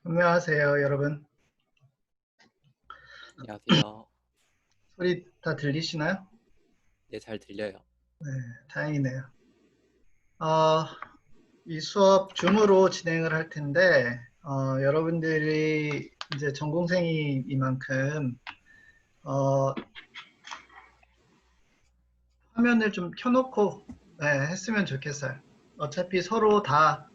안녕하세요, 여러분. 안녕하세요. 소리 다 들리시나요? 네, 잘 들려요. 네, 다행이네요. 어, 이 수업 줌으로 진행을 할 텐데, 여러분들이 이제 전공생이 이만큼, 어, 화면을 좀 켜놓고, 네, 했으면 좋겠어요. 어차피 서로 다,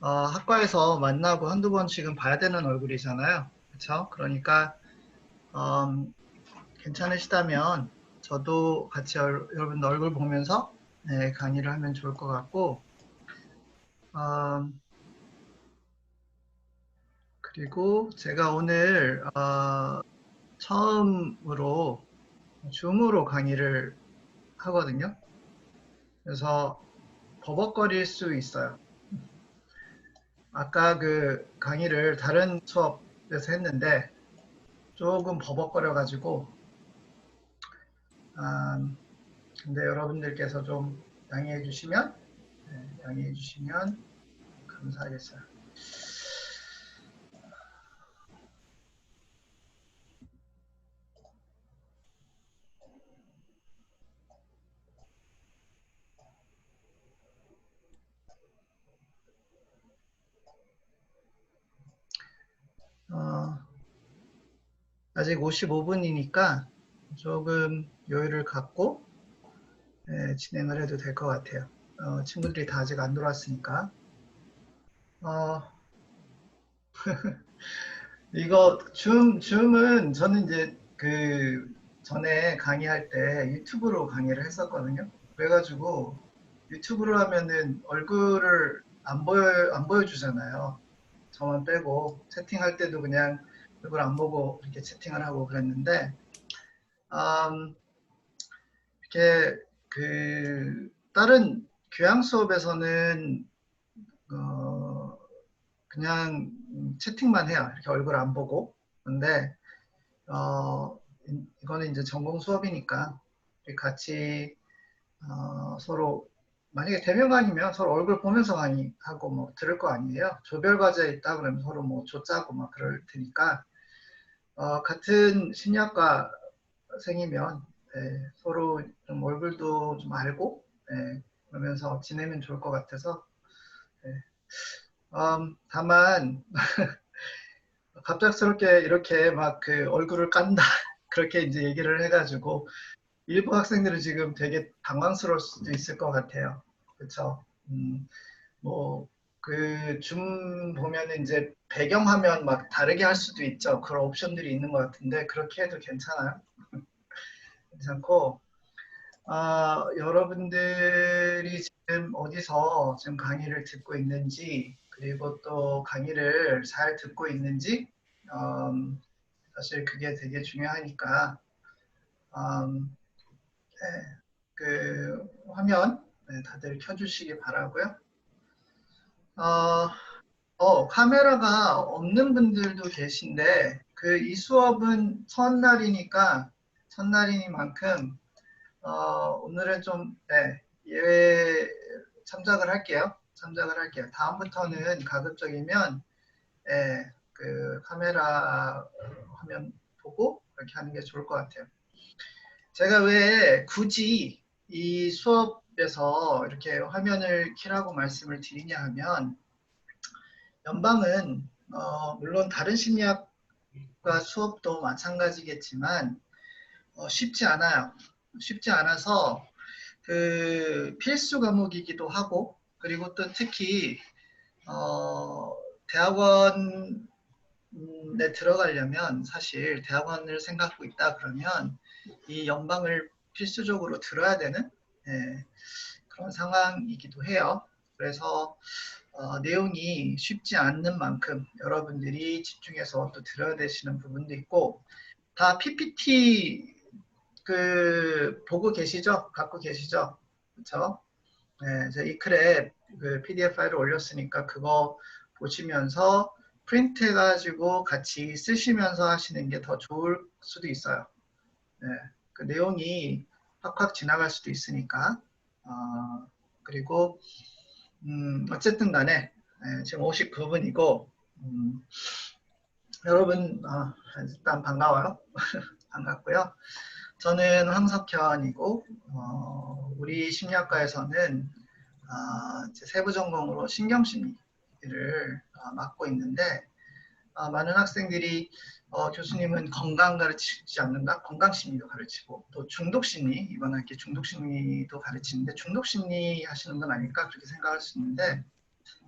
학과에서 만나고 한두 번씩은 봐야 되는 얼굴이잖아요. 그쵸? 그러니까, 음, 괜찮으시다면, 저도 같이 여러분 얼굴 보면서, 네, 강의를 하면 좋을 것 같고, 어, 그리고 제가 오늘 처음으로 줌으로 강의를 하거든요. 그래서 버벅거릴 수 있어요. 아까 그 강의를 다른 수업에서 했는데 조금 버벅거려가지고 아, 근데 여러분들께서 좀 양해해 주시면 양해해 주시면 감사하겠어요. 어, 아직 55분이니까 조금 여유를 갖고 진행을 해도 될 것 같아요. 친구들이 다 아직 안 들어왔으니까. 어, 이거 줌은 저는 이제 그 전에 강의할 때 유튜브로 강의를 했었거든요. 그래가지고 유튜브로 하면은 얼굴을 안 보여주잖아요. 저만 빼고 채팅할 때도 그냥 얼굴 안 보고 이렇게 채팅을 하고 그랬는데, 음, 이렇게 그 다른 교양 수업에서는 어, 그냥 채팅만 해요. 이렇게 얼굴 안 보고. 근데 이거는 이제 전공 수업이니까 같이 서로 만약에 대면 강의면 서로 얼굴 보면서 강의하고 뭐 들을 거 아니에요. 조별 과제 있다 그러면 서로 뭐 조짜고 막 그럴 테니까 같은 심리학과생이면 서로 좀 얼굴도 좀 알고 그러면서 지내면 좋을 것 같아서 다만 갑작스럽게 이렇게 막 그 얼굴을 깐다 그렇게 이제 얘기를 해가지고 일부 학생들은 지금 되게 당황스러울 수도 있을 것 같아요. 그렇죠? 뭐 그 줌 보면은 이제 배경화면 막 다르게 할 수도 있죠. 그런 옵션들이 있는 것 같은데 그렇게 해도 괜찮아요. 괜찮고 여러분들이 지금 어디서 지금 강의를 듣고 있는지 그리고 또 강의를 잘 듣고 있는지 음, 사실 그게 되게 중요하니까 음, 네, 그 화면 다들 켜주시기 바라고요. 어, 카메라가 없는 분들도 계신데 그 이 수업은 첫날이니만큼 오늘은 좀 예외 참작을 할게요. 참작을 할게요. 다음부터는 가급적이면 그 카메라 화면 보고 그렇게 하는 게 좋을 것 같아요. 제가 왜 굳이 이 수업에서 이렇게 화면을 켜라고 말씀을 드리냐 하면 연방은 물론 다른 심리학과 수업도 마찬가지겠지만 쉽지 않아요. 쉽지 않아서 그 필수 과목이기도 하고 그리고 또 특히 어, 대학원에 들어가려면 사실 대학원을 생각하고 있다 그러면 이 연방을 필수적으로 들어야 되는 그런 상황이기도 해요. 그래서 내용이 쉽지 않는 만큼 여러분들이 집중해서 또 들어야 되시는 부분도 있고 다 PPT 그 보고 계시죠? 갖고 계시죠? 그렇죠? 네, 제가 이클에 그 PDF 파일을 올렸으니까 그거 보시면서 프린트 해가지고 같이 쓰시면서 하시는 게 더 좋을 수도 있어요. 네, 그 내용이 확확 지나갈 수도 있으니까. 그리고 어쨌든 간에 지금 59분이고 음, 여러분 일단 반가워요. 반갑고요. 저는 황석현이고 우리 심리학과에서는 이제 세부 전공으로 신경심리를 맡고 있는데 많은 학생들이 교수님은 건강 가르치지 않는다? 건강심리도 가르치고 또 중독심리, 이번 학기 중독심리도 가르치는데 중독심리 하시는 건 아닐까 그렇게 생각할 수 있는데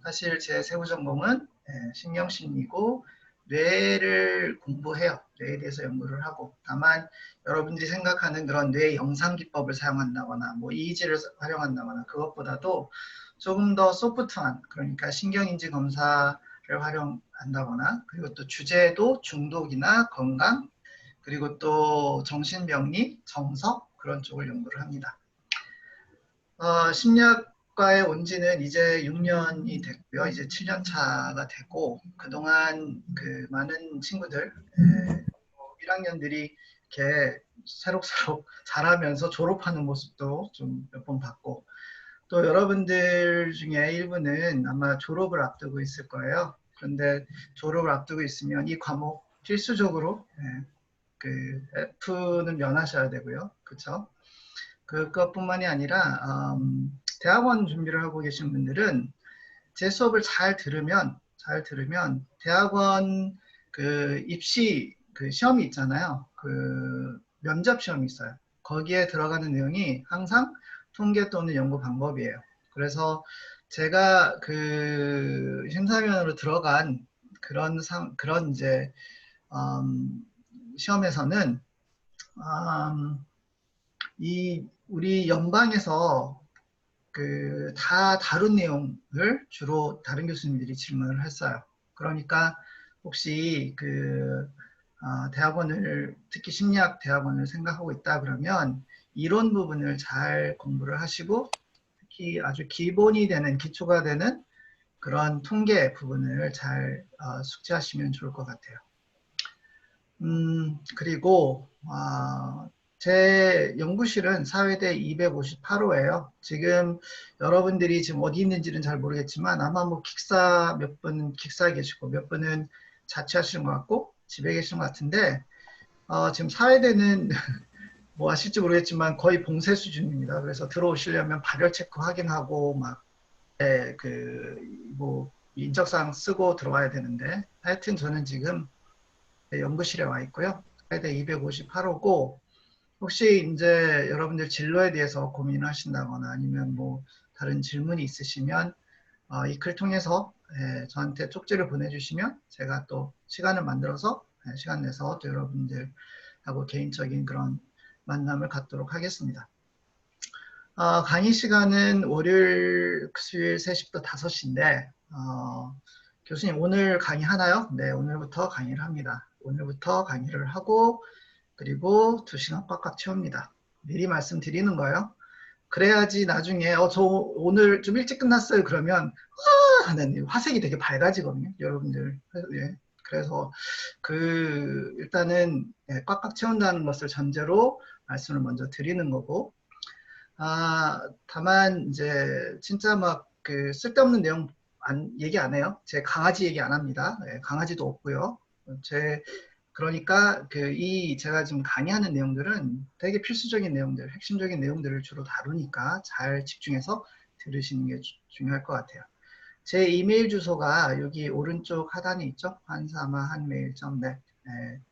사실 제 세부 전공은 신경심리고 뇌를 공부해요. 뇌에 대해서 연구를 하고 다만 여러분들이 생각하는 그런 뇌 영상 기법을 사용한다거나 뭐 EEG를 활용한다거나 그것보다도 조금 더 소프트한 그러니까 신경인지 검사를 활용한다거나 그리고 또 주제도 중독이나 건강 그리고 또 정신병리, 정서 그런 쪽을 연구를 합니다. 심리학과에 온 지는 이제 6년이 됐고요. 이제 7년 차가 되고 그동안 그 많은 친구들 1학년들이 이렇게 새록새록 자라면서 졸업하는 모습도 좀 몇 번 봤고 또 여러분들 중에 일부는 아마 졸업을 앞두고 있을 거예요. 그런데 졸업을 앞두고 있으면 이 과목 필수적으로 그 F는 면하셔야 되고요. 그렇죠? 그것뿐만이 아니라 대학원 준비를 하고 계신 분들은 제 수업을 잘 들으면 대학원 그 입시 그 시험이 있잖아요. 그 면접 시험이 있어요. 거기에 들어가는 내용이 항상 통계 또는 연구 방법이에요. 그래서 제가 그 심사위원으로 들어간 그런 이제 시험에서는 이 우리 연방에서 그 다 다룬 내용을 주로 다른 교수님들이 질문을 했어요. 그러니까 혹시 그 대학원을 특히 심리학 대학원을 생각하고 있다 그러면 이론 부분을 잘 공부를 하시고 특히 아주 기본이 되는 기초가 되는 그런 통계 부분을 잘 숙지하시면 좋을 것 같아요. 그리고 제 연구실은 사회대 258호예요. 지금 여러분들이 지금 어디 있는지는 잘 모르겠지만 아마 뭐 기사 몇 분 기사에 계시고 몇 분은 자취하시는 것 같고 집에 계시는 것 같은데 지금 사회대는 뭐 아실지 모르겠지만 거의 봉쇄 수준입니다. 그래서 들어오시려면 발열 체크 확인하고 막 그 뭐 인적사항 쓰고 들어와야 되는데 하여튼 저는 지금 연구실에 와 있고요. 사회대 258호고 혹시 이제 여러분들 진로에 대해서 고민하신다거나 아니면 뭐 다른 질문이 있으시면 이 글 통해서 저한테 쪽지를 보내주시면 제가 또 시간을 만들어서 시간 내서 또 여러분들하고 개인적인 그런 만남을 갖도록 하겠습니다. 강의 시간은 월요일, 수요일 3시부터 5시인데 교수님 오늘 강의 하나요? 네, 오늘부터 강의를 합니다. 오늘부터 강의를 하고 그리고 2시간 꽉꽉 채웁니다. 미리 말씀드리는 거예요. 그래야지 나중에 저 오늘 좀 일찍 끝났어요 그러면 하는 화색이 되게 밝아지거든요. 여러분들. 예. 그래서 그 일단은 꽉꽉 채운다는 것을 전제로 말씀을 먼저 드리는 거고 다만 이제 진짜 막 그 쓸데없는 내용 얘기 안 해요. 제 강아지 얘기 안 합니다. 강아지도 없고요. 그러니까 제가 지금 강의하는 내용들은 되게 필수적인 내용들, 핵심적인 내용들을 주로 다루니까 잘 집중해서 들으시는 게 중요할 것 같아요. 제 이메일 주소가 여기 오른쪽 하단에 있죠. 한사마한메일.net.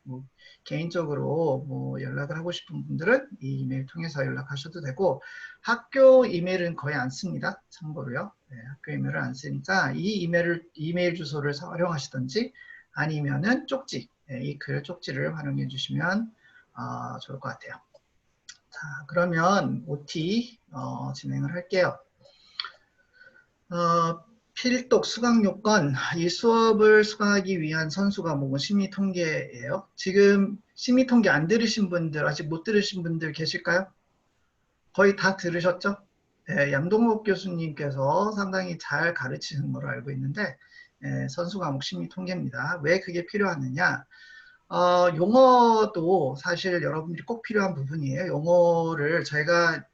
뭐 개인적으로 뭐 연락을 하고 싶은 분들은 이 이메일 통해서 연락하셔도 되고 학교 이메일은 거의 안 씁니다. 참고로요. 학교 이메일을 안 쓰니까 이 이메일 주소를 활용하시든지 아니면은 쪽지, 이 글 쪽지를 활용해 주시면 좋을 것 같아요. 자, 그러면 OT 진행을 할게요. 필독 수강 요건, 이 수업을 수강하기 위한 선수 과목은 심리통계예요. 지금 심리통계 안 들으신 분들, 아직 못 들으신 분들 계실까요? 거의 다 들으셨죠? 네, 양동욱 교수님께서 상당히 잘 가르치는 걸로 알고 있는데 선수 과목 심리통계입니다. 왜 그게 필요하느냐? 용어도 사실 여러분들이 꼭 필요한 부분이에요. 용어를 저희가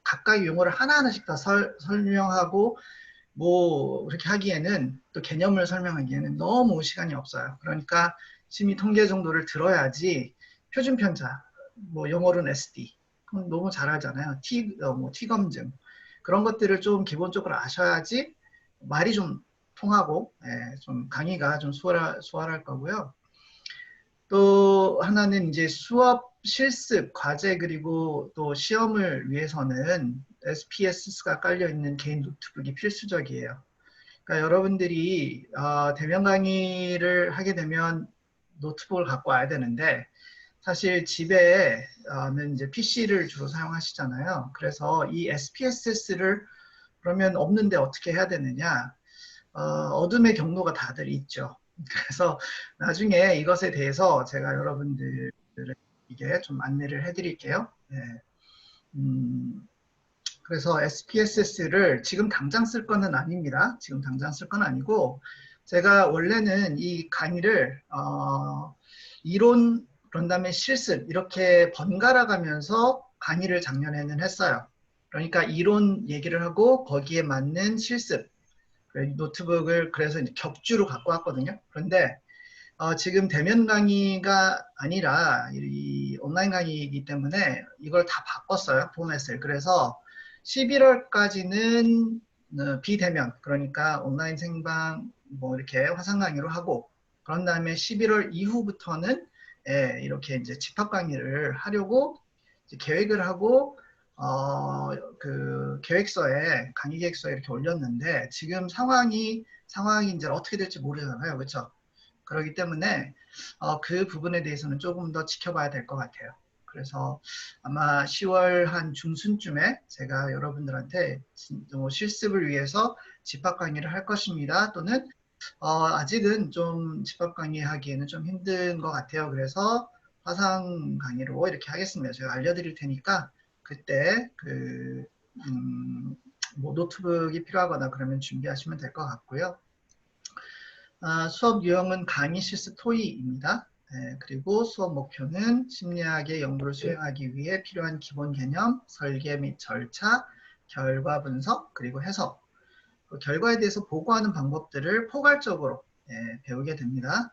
가까이 용어를 하나하나씩 다 설명하고 뭐 그렇게 하기에는 또 개념을 설명하기에는 너무 시간이 없어요. 그러니까 심의 통계 정도를 들어야지 표준 편차, 뭐 영어로는 SD, 그건 너무 잘 알잖아요. T 검증 그런 것들을 좀 기본적으로 아셔야지 말이 좀 통하고 좀 강의가 좀 수월할 거고요. 또 하나는 이제 수업 실습, 과제 그리고 또 시험을 위해서는 SPSS가 깔려 있는 개인 노트북이 필수적이에요. 그러니까 여러분들이 대면 강의를 하게 되면 노트북을 갖고 와야 되는데 사실 집에는 이제 PC를 주로 사용하시잖아요. 그래서 이 SPSS를 그러면 없는데 어떻게 해야 되느냐? 어둠의 경로가 다들 있죠. 그래서 나중에 이것에 대해서 제가 여러분들에게 좀 안내를 해드릴게요. 네. 그래서 SPSS를 지금 당장 쓸 거는 아닙니다. 지금 당장 쓸 건 아니고 제가 원래는 이 강의를 이론 그런 다음에 실습 이렇게 번갈아 가면서 강의를 작년에는 했어요. 그러니까 이론 얘기를 하고 거기에 맞는 실습 노트북을 그래서 이제 격주로 갖고 왔거든요. 그런데 지금 대면 강의가 아니라 이 온라인 강의이기 때문에 이걸 다 바꿨어요. 포맷을. 그래서 11월까지는 비대면, 그러니까 온라인 생방 뭐 이렇게 화상 강의로 하고 그런 다음에 11월 이후부터는 이렇게 이제 집합 강의를 하려고 이제 계획을 하고 그 계획서에 강의 계획서에 이렇게 올렸는데 지금 상황이 이제 어떻게 될지 모르잖아요. 그렇죠? 그렇기 때문에 그 부분에 대해서는 조금 더 지켜봐야 될 것 같아요. 그래서 아마 10월 한 중순쯤에 제가 여러분들한테 실습을 위해서 집합 강의를 할 것입니다. 또는 아직은 좀 집합 강의하기에는 좀 힘든 것 같아요. 그래서 화상 강의로 이렇게 하겠습니다. 제가 알려드릴 테니까 그때 뭐 노트북이 필요하거나 그러면 준비하시면 될 것 같고요. 수업 유형은 강의 실습 토의입니다. 그리고 수업 목표는 심리학의 연구를 수행하기 위해 필요한 기본 개념, 설계 및 절차, 결과 분석, 그리고 해석, 그 결과에 대해서 보고하는 방법들을 포괄적으로 배우게 됩니다.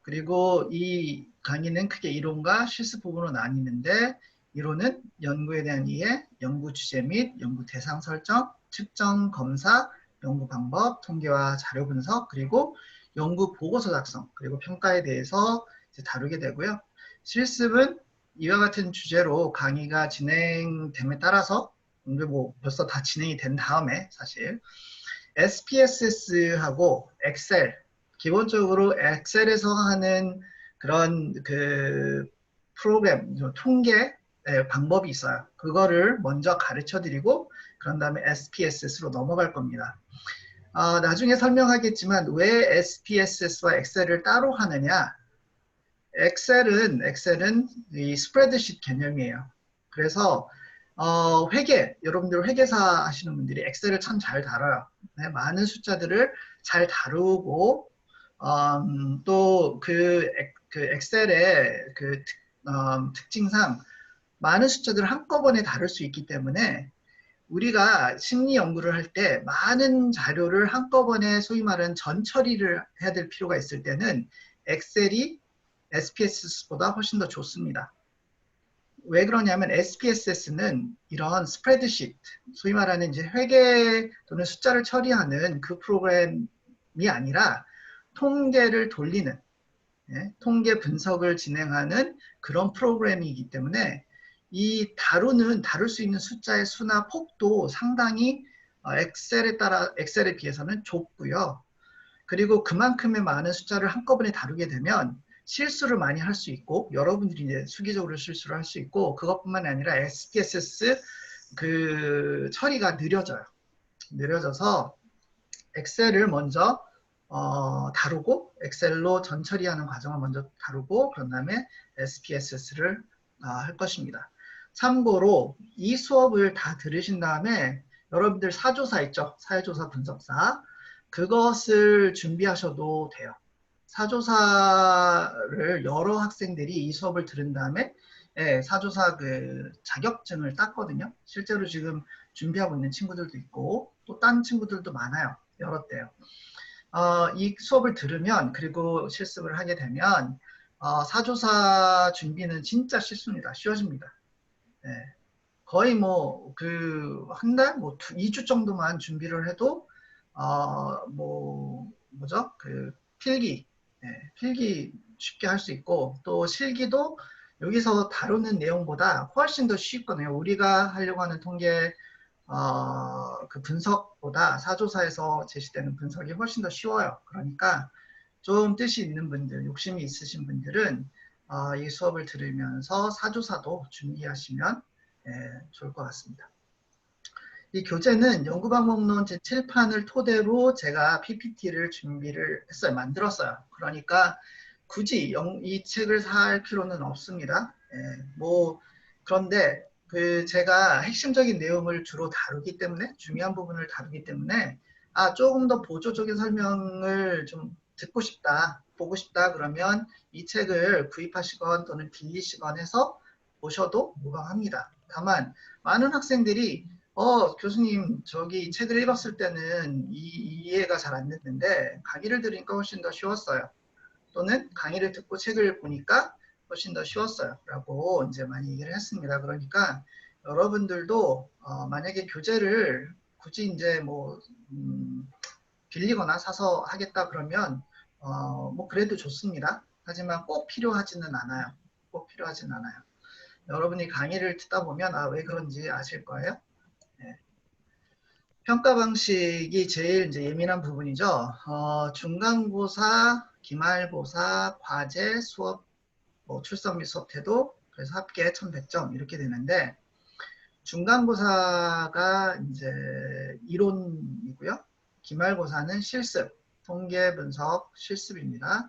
그리고 이 강의는 크게 이론과 실습 부분으로 나뉘는데 이론은 연구에 대한 이해, 연구 주제 및 연구 대상 설정, 측정, 검사, 연구 방법, 통계와 자료 분석, 그리고 연구 보고서 작성, 그리고 평가에 대해서 다루게 되고요. 실습은 이와 같은 주제로 강의가 진행됨에 따라서 뭐 벌써 다 진행이 된 다음에 사실 SPSS하고 엑셀, 기본적으로 엑셀에서 하는 그런 그 프로그램, 통계 방법이 있어요. 그거를 먼저 가르쳐 드리고 그런 다음에 SPSS로 넘어갈 겁니다. 나중에 설명하겠지만 왜 SPSS와 엑셀을 따로 하느냐? 엑셀은 이 스프레드시트 개념이에요. 그래서 여러분들 회계사 하시는 분들이 엑셀을 참 잘 다뤄요. 네, 많은 숫자들을 잘 다루고 또 그 엑셀의 특징상 많은 숫자들을 한꺼번에 다룰 수 있기 때문에 우리가 심리 연구를 할 때 많은 자료를 한꺼번에 소위 말하는 전처리를 해야 될 필요가 있을 때는 엑셀이 SPSS보다 훨씬 더 좋습니다. 왜 그러냐면 SPSS는 이런 스프레드시트, 소위 말하는 이제 회계 또는 숫자를 처리하는 그 프로그램이 아니라 통계를 돌리는, 통계 분석을 진행하는 그런 프로그램이기 때문에 이 다룰 수 있는 숫자의 수나 폭도 상당히 엑셀에 비해서는 좁고요. 그리고 그만큼의 많은 숫자를 한꺼번에 다루게 되면 실수를 많이 할 수 있고 여러분들이 이제 수기적으로 실수를 할 수 있고 그것뿐만 아니라 SPSS 그 처리가 느려져서 엑셀을 먼저 다루고 엑셀로 전 처리하는 과정을 먼저 다루고 그런 다음에 SPSS를 할 것입니다. 참고로 이 수업을 다 들으신 다음에 여러분들 사조사 있죠? 사회조사 분석사 그것을 준비하셔도 돼요. 사조사를 여러 학생들이 이 수업을 들은 다음에 사조사 그 자격증을 땄거든요. 실제로 지금 준비하고 있는 친구들도 있고 또 딴 친구들도 많아요. 열었대요. 이 수업을 들으면 그리고 실습을 하게 되면 사조사 준비는 진짜 쉽습니다. 쉬워집니다. 네. 거의 뭐 그 한 달, 뭐 2주 정도만 준비를 해도 뭐 뭐죠? 그 필기, 네, 필기 쉽게 할 수 있고 또 실기도 여기서 다루는 내용보다 훨씬 더 쉽거든요. 우리가 하려고 하는 통계 그 분석보다 사조사에서 제시되는 분석이 훨씬 더 쉬워요. 그러니까 좀 뜻이 있는 분들, 욕심이 있으신 분들은 이 수업을 들으면서 사조사도 준비하시면 좋을 것 같습니다. 이 교재는 연구방법론 제7판을 토대로 제가 PPT를 준비를 했어요. 만들었어요. 그러니까 굳이 이 책을 살 필요는 없습니다. 뭐 그런데 제가 핵심적인 내용을 주로 다루기 때문에 중요한 부분을 다루기 때문에 조금 더 보조적인 설명을 좀 듣고 싶다, 보고 싶다 그러면 이 책을 구입하시건 또는 빌리시건 해서 보셔도 무방합니다. 다만 많은 학생들이 교수님, 저기 책을 읽었을 때는 이해가 잘 안 됐는데 강의를 들으니까 훨씬 더 쉬웠어요. 또는 강의를 듣고 책을 보니까 훨씬 더 쉬웠어요. 라고 이제 많이 얘기를 했습니다. 그러니까 여러분들도 만약에 교재를 굳이 이제 뭐 빌리거나 사서 하겠다 그러면 뭐 그래도 좋습니다. 하지만 꼭 필요하지는 않아요. 꼭 필요하지는 않아요. 여러분이 강의를 듣다 보면 왜 그런지 아실 거예요. 네. 평가 방식이 제일 이제 예민한 부분이죠. 중간고사, 기말고사, 과제, 수업, 뭐 출석 및 수업 태도, 그래서 합계 1100점 이렇게 되는데 중간고사가 이제 이론이고요. 기말고사는 실습, 통계 분석 실습입니다.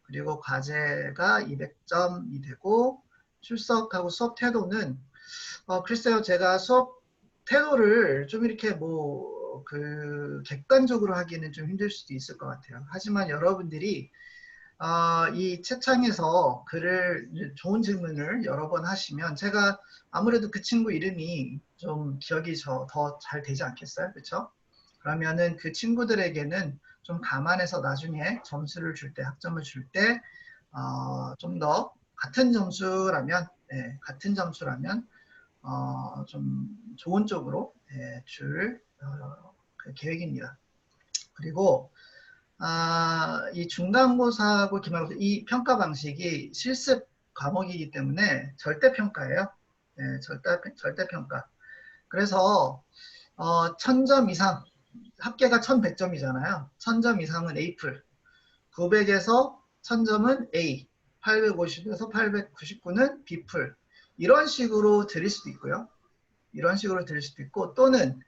그리고 과제가 200점이 되고 출석하고 수업 태도는 글쎄요, 제가 수업 태도를 좀 이렇게 객관적으로 하기는 좀 힘들 수도 있을 것 같아요. 하지만 여러분들이 이 채창에서 좋은 질문을 여러 번 하시면 제가 아무래도 그 친구 이름이 좀 기억이 더 잘 되지 않겠어요? 그렇죠? 그러면은 그 친구들에게는 좀 감안해서 나중에 점수를 줄 때, 학점을 줄 때 좀 더 같은 점수라면 좀 좋은 쪽으로 줄 그 계획입니다. 그리고 이 중간고사하고 기말고사 이 평가 방식이 실습 과목이기 때문에 절대평가예요. 절대평가. 그래서 1000점 이상 합계가 1100점이잖아요. 1000점 이상은 A풀, 900에서 1000점은 A, 850에서 899는 B풀. 이런 식으로 드릴 수도 있고요. 이런 식으로 드릴 수도 있고 또는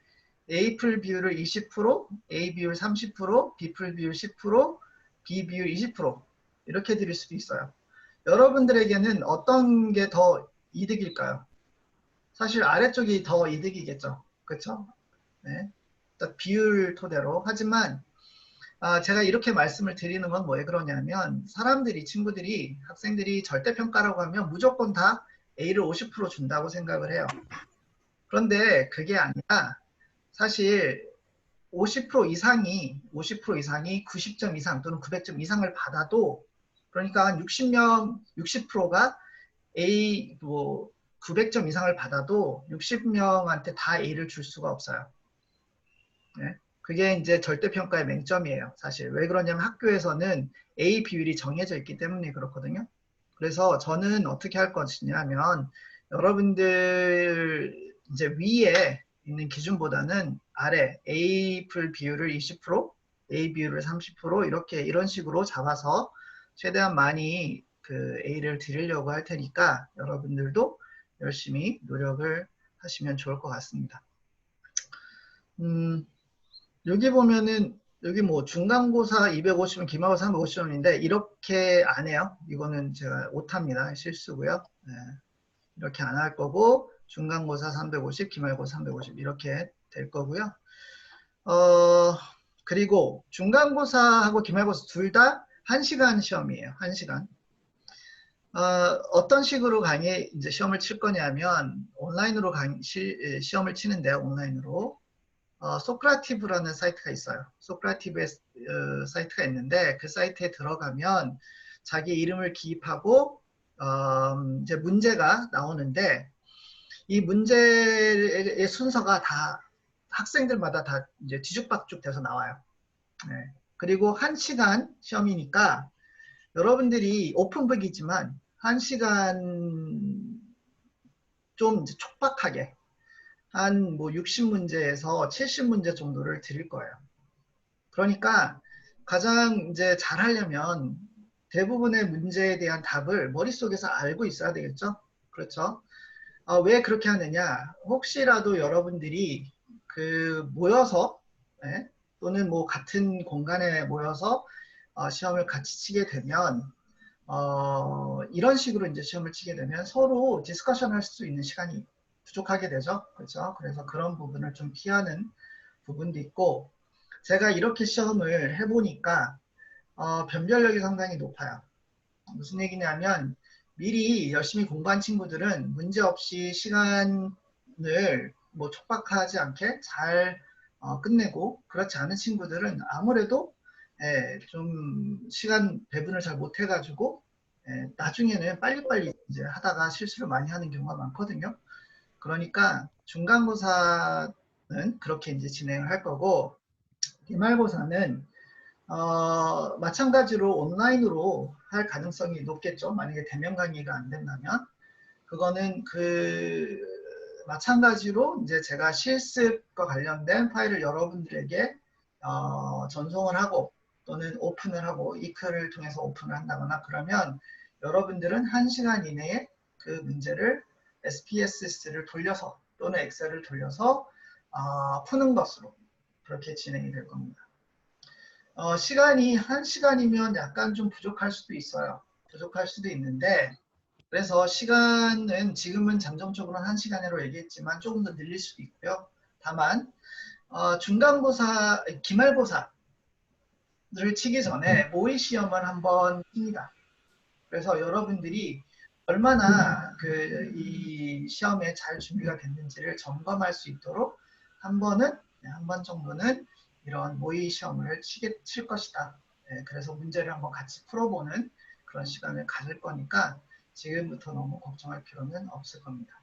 A풀 비율을 20%, A 비율 30%, B풀 비율 10%, B 비율 20% 이렇게 드릴 수도 있어요. 여러분들에게는 어떤 게 더 이득일까요? 사실 아래쪽이 더 이득이겠죠. 그렇죠? 네. 비율 토대로. 하지만 제가 이렇게 말씀을 드리는 건 왜 그러냐면 친구들이, 학생들이 절대평가라고 하면 무조건 다 A를 50% 준다고 생각을 해요. 그런데 그게 아니라 사실 50% 이상이 90점 이상 또는 900점 이상을 받아도 그러니까 한 60%가 A 900점 이상을 받아도 60명한테 다 A를 줄 수가 없어요. 네? 그게 이제 절대평가의 맹점이에요. 사실 왜 그러냐면 학교에서는 A 비율이 정해져 있기 때문에 그렇거든요. 그래서 저는 어떻게 할 것이냐면 여러분들 이제 위에 있는 기준보다는 아래 A풀 비율을 20%, A 비율을 30% 이런 식으로 잡아서 최대한 많이 그 A를 드리려고 할 테니까 여러분들도 열심히 노력을 하시면 좋을 것 같습니다. 여기 보면은 여기 뭐 중간고사 250원, 기말고사 350원인데 이렇게 안 해요. 이거는 제가 오타입니다. 실수고요. 네. 이렇게 안 할 거고 중간고사 350, 기말고사 350 이렇게 될 거고요. 그리고 중간고사하고 기말고사 둘 다 1시간 시험이에요. 1시간. 어떤 식으로 이제 시험을 칠 거냐면 온라인으로 시험을 치는데요. 온라인으로. 소크라티브라는 사이트가 있어요. 소크라티브의 사이트가 있는데 그 사이트에 들어가면 자기 이름을 기입하고 이제 문제가 나오는데 이 문제의 순서가 다 학생들마다 다 이제 뒤죽박죽 돼서 나와요. 네. 그리고 1시간 시험이니까 여러분들이 오픈북이지만 1시간 좀 이제 촉박하게 한 뭐 60문제에서 70문제 정도를 드릴 거예요. 그러니까 가장 이제 잘하려면 대부분의 문제에 대한 답을 머릿속에서 알고 있어야 되겠죠? 그렇죠? 왜 그렇게 하느냐? 혹시라도 여러분들이 그 모여서 또는 뭐 같은 공간에 모여서 시험을 같이 치게 되면 이런 식으로 이제 시험을 치게 되면 서로 디스커션 할 수 있는 시간이 부족하게 되죠. 그렇죠? 그래서 그런 부분을 좀 피하는 부분도 있고 제가 이렇게 시험을 해보니까 변별력이 상당히 높아요. 무슨 얘기냐면 미리 열심히 공부한 친구들은 문제없이 시간을 뭐 촉박하지 않게 잘 끝내고 그렇지 않은 친구들은 아무래도 좀 시간 배분을 잘 못해가지고 나중에는 빨리빨리 이제 하다가 실수를 많이 하는 경우가 많거든요. 그러니까 중간고사는 그렇게 이제 진행을 할 거고 기말고사는 마찬가지로 온라인으로 할 가능성이 높겠죠. 만약에 대면 강의가 안 된다면 그거는 그 마찬가지로 이제 제가 실습과 관련된 파일을 여러분들에게 전송을 하고 또는 오픈을 하고 이클을 통해서 오픈을 한다거나 그러면 여러분들은 1시간 이내에 그 문제를 SPSS를 돌려서 또는 엑셀을 돌려서 푸는 것으로 그렇게 진행이 될 겁니다. 시간이 1시간이면 약간 좀 부족할 수도 있어요. 부족할 수도 있는데 그래서 시간은 지금은 잠정적으로는 1시간으로 얘기했지만 조금 더 늘릴 수도 있고요. 다만 중간고사, 기말고사를 치기 전에 모의 시험을 한번 칩니다. 그래서 여러분들이 얼마나 이 시험에 잘 준비가 됐는지를 점검할 수 있도록 한 번 정도는 이런 모의 시험을 칠 것이다. 그래서 문제를 한번 같이 풀어보는 그런 시간을 가질 거니까 지금부터 너무 걱정할 필요는 없을 겁니다.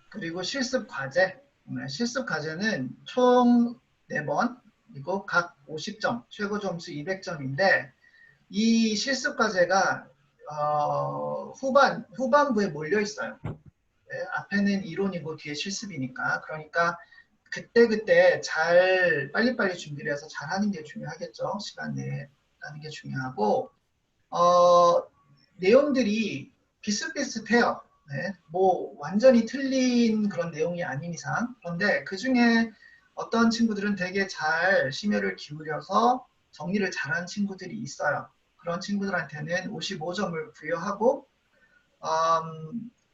그리고 실습 과제. 실습 과제는 총 4번, 그리고 각 50점, 최고 점수 200점인데 이 실습 과제가 후반부에 몰려 있어요. 앞에는 이론이고 뒤에 실습이니까. 그러니까 그때그때 잘 빨리빨리 준비를 해서 잘하는 게 중요하겠죠. 시간 내에 하는 게 중요하고 내용들이 비슷비슷해요. 네, 뭐 완전히 틀린 그런 내용이 아닌 이상. 그런데 그 중에 어떤 친구들은 되게 잘 심혈을 기울여서 정리를 잘한 친구들이 있어요. 그런 친구들한테는 55점을 부여하고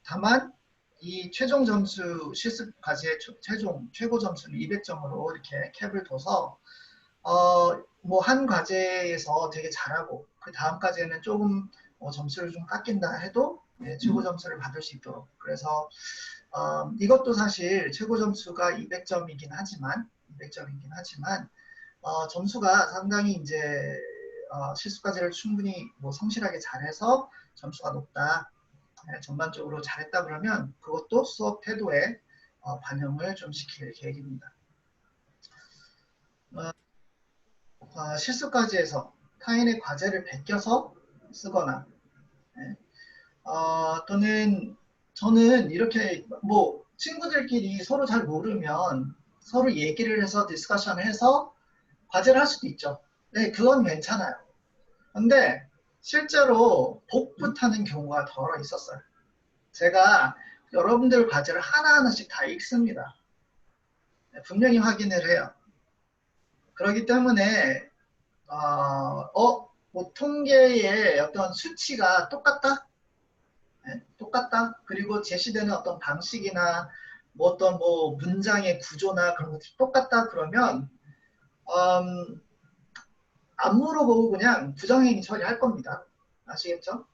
다만 이 최종 점수 실습 과제의 최고 점수는 200점으로 이렇게 캡을 둬서 뭐 한 과제에서 되게 잘하고 그 다음 과제는 조금 점수를 좀 깎인다 해도 최고 점수를 받을 수 있도록 그래서 이것도 사실 최고 점수가 200점이긴 하지만 점수가 상당히 이제 실습 과제를 충분히 뭐 성실하게 잘해서 점수가 높다. 전반적으로 잘했다 그러면 그것도 수업 태도에 반영을 좀 시킬 계획입니다. 실습과제에서 타인의 과제를 베껴서 쓰거나 또는 저는 이렇게 뭐 친구들끼리 서로 잘 모르면 서로 얘기를 해서 디스커션을 해서 과제를 할 수도 있죠. 네, 그건 괜찮아요. 근데 실제로 복붙하는 경우가 덜어 있었어요. 제가 여러분들 과제를 하나하나씩 다 읽습니다. 분명히 확인을 해요. 그렇기 때문에 뭐 통계의 어떤 수치가 똑같다? 네, 똑같다? 그리고 제시되는 어떤 방식이나 뭐 어떤 뭐 문장의 구조나 그런 것들이 똑같다 그러면 안 물어보고 그냥 부정행위 처리할 겁니다. 아시겠죠?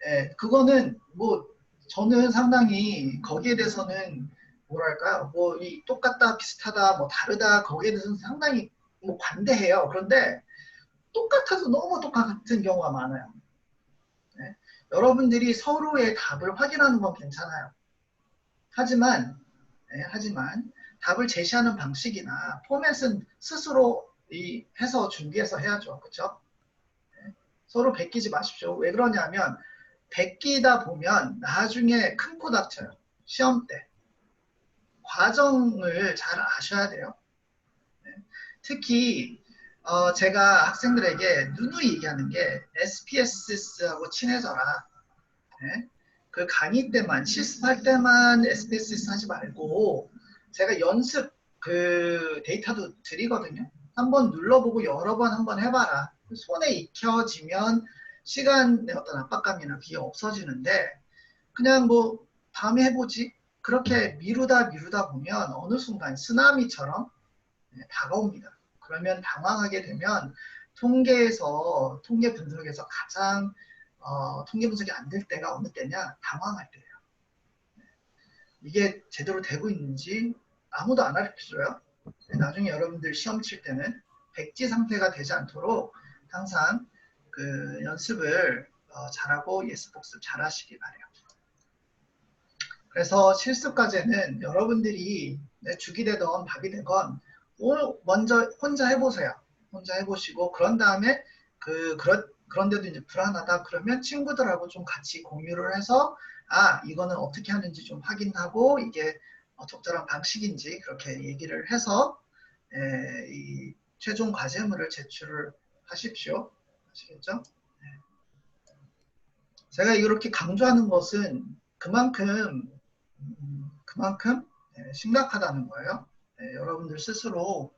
예, 그거는 뭐 저는 상당히 거기에 대해서는 뭐랄까요? 뭐 이 똑같다, 비슷하다, 뭐 다르다 거기에 대해서는 상당히 뭐 관대해요. 그런데 똑같아도 너무 똑같은 경우가 많아요. 네? 여러분들이 서로의 답을 확인하는 건 괜찮아요. 하지만 하지만 답을 제시하는 방식이나 포맷은 스스로 해서 준비해서 해야죠. 그렇죠? 서로 베끼지 마십시오. 왜 그러냐면 베끼다 보면 나중에 큰 코 다쳐요. 시험 때. 과정을 잘 아셔야 돼요. 특히 제가 학생들에게 누누이 얘기하는 게 SPSS하고 친해져라. 네? 그 강의 때만 실습할 때만 SPSS 하지 말고 제가 연습 그 데이터도 드리거든요. 한번 눌러보고 여러 번 한번 해봐라. 손에 익혀지면 시간의 어떤 압박감이나 그게 없어지는데 그냥 뭐 다음에 해보지 그렇게 미루다 보면 어느 순간 쓰나미처럼 다가옵니다. 그러면 당황하게 되면 통계 분석에서 가장 통계 분석이 안 될 때가 어느 때냐? 당황할 때예요. 이게 제대로 되고 있는지 아무도 안 가르쳐줘요. 나중에 여러분들 시험 칠 때는 백지 상태가 되지 않도록 항상 그 연습을 잘하고 예습 복습 잘하시기 바래요. 그래서 실습 과제는 여러분들이 죽이 되건 밥이 되건 먼저 혼자 해보세요. 혼자 해보시고 그런 다음에 그런데도 이제 불안하다 그러면 친구들하고 좀 같이 공유를 해서 이거는 어떻게 하는지 좀 확인하고 이게 적절한 방식인지 그렇게 얘기를 해서 이 최종 과제물을 제출을 하십시오. 아시겠죠? 제가 이렇게 강조하는 것은 그만큼 심각하다는 거예요. 여러분들 스스로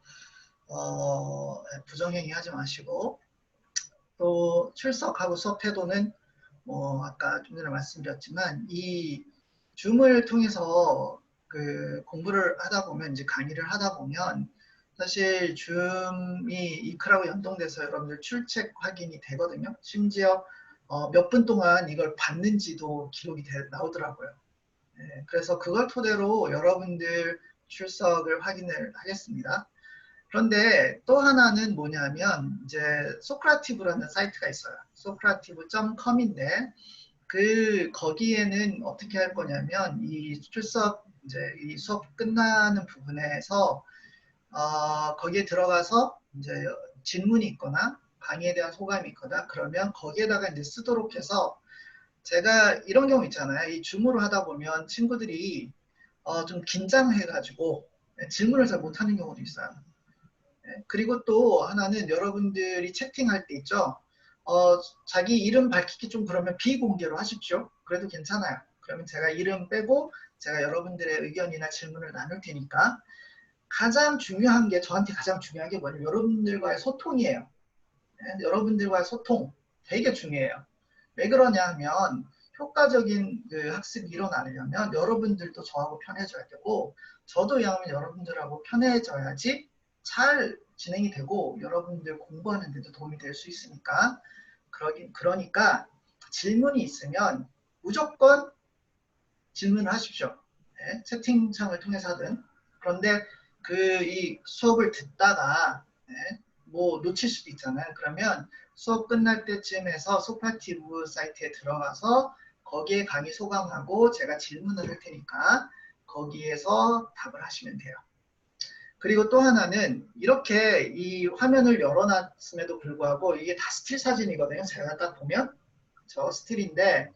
부정행위 하지 마시고 또 출석하고 수업 태도는 뭐 아까 좀 전에 말씀드렸지만 이 줌을 통해서 그 공부를 하다 보면 이제 강의를 하다 보면 사실 줌이 이크라고 연동돼서 여러분들 출첵 확인이 되거든요. 심지어 몇 분 동안 이걸 봤는지도 기록이 나오더라고요. 그래서 그걸 토대로 여러분들 출석을 확인을 하겠습니다. 그런데 또 하나는 뭐냐면 이제 소크라티브라는 사이트가 있어요. socrative.com인데 거기에는 어떻게 할 거냐면 이 출석 이제 이 수업 끝나는 부분에서 거기에 들어가서 이제 질문이 있거나 강의에 대한 소감이 있거나 그러면 거기에다가 이제 쓰도록 해서 제가 이런 경우 있잖아요. 이 줌으로 하다 보면 친구들이 좀 긴장해가지고 질문을 잘 못하는 경우도 있어요. 그리고 또 하나는 여러분들이 채팅할 때 있죠. 자기 이름 밝히기 좀 그러면 비공개로 하십시오. 그래도 괜찮아요. 그러면 제가 이름 빼고 제가 여러분들의 의견이나 질문을 나눌 테니까 가장 중요한 게 저한테 가장 중요한 게 뭐냐면 여러분들과의 소통이에요. 여러분들과의 소통 되게 중요해요. 왜 그러냐 하면 효과적인 그 학습이 일어나려면 여러분들도 저하고 편해져야 되고 저도 여러분들하고 편해져야지 잘 진행이 되고 여러분들 공부하는 데도 도움이 될 수 있으니까 그러니까 질문이 있으면 무조건 질문을 하십시오. 네, 채팅창을 통해서 하든 그런데 이 수업을 듣다가 뭐 놓칠 수도 있잖아요. 그러면 수업 끝날 때쯤에서 소파티브 사이트에 들어가서 거기에 강의 소감하고 제가 질문을 할 테니까 거기에서 답을 하시면 돼요. 그리고 또 하나는 이렇게 이 화면을 열어놨음에도 불구하고 이게 다 스틸 사진이거든요. 제가 딱 보면 저 스틸인데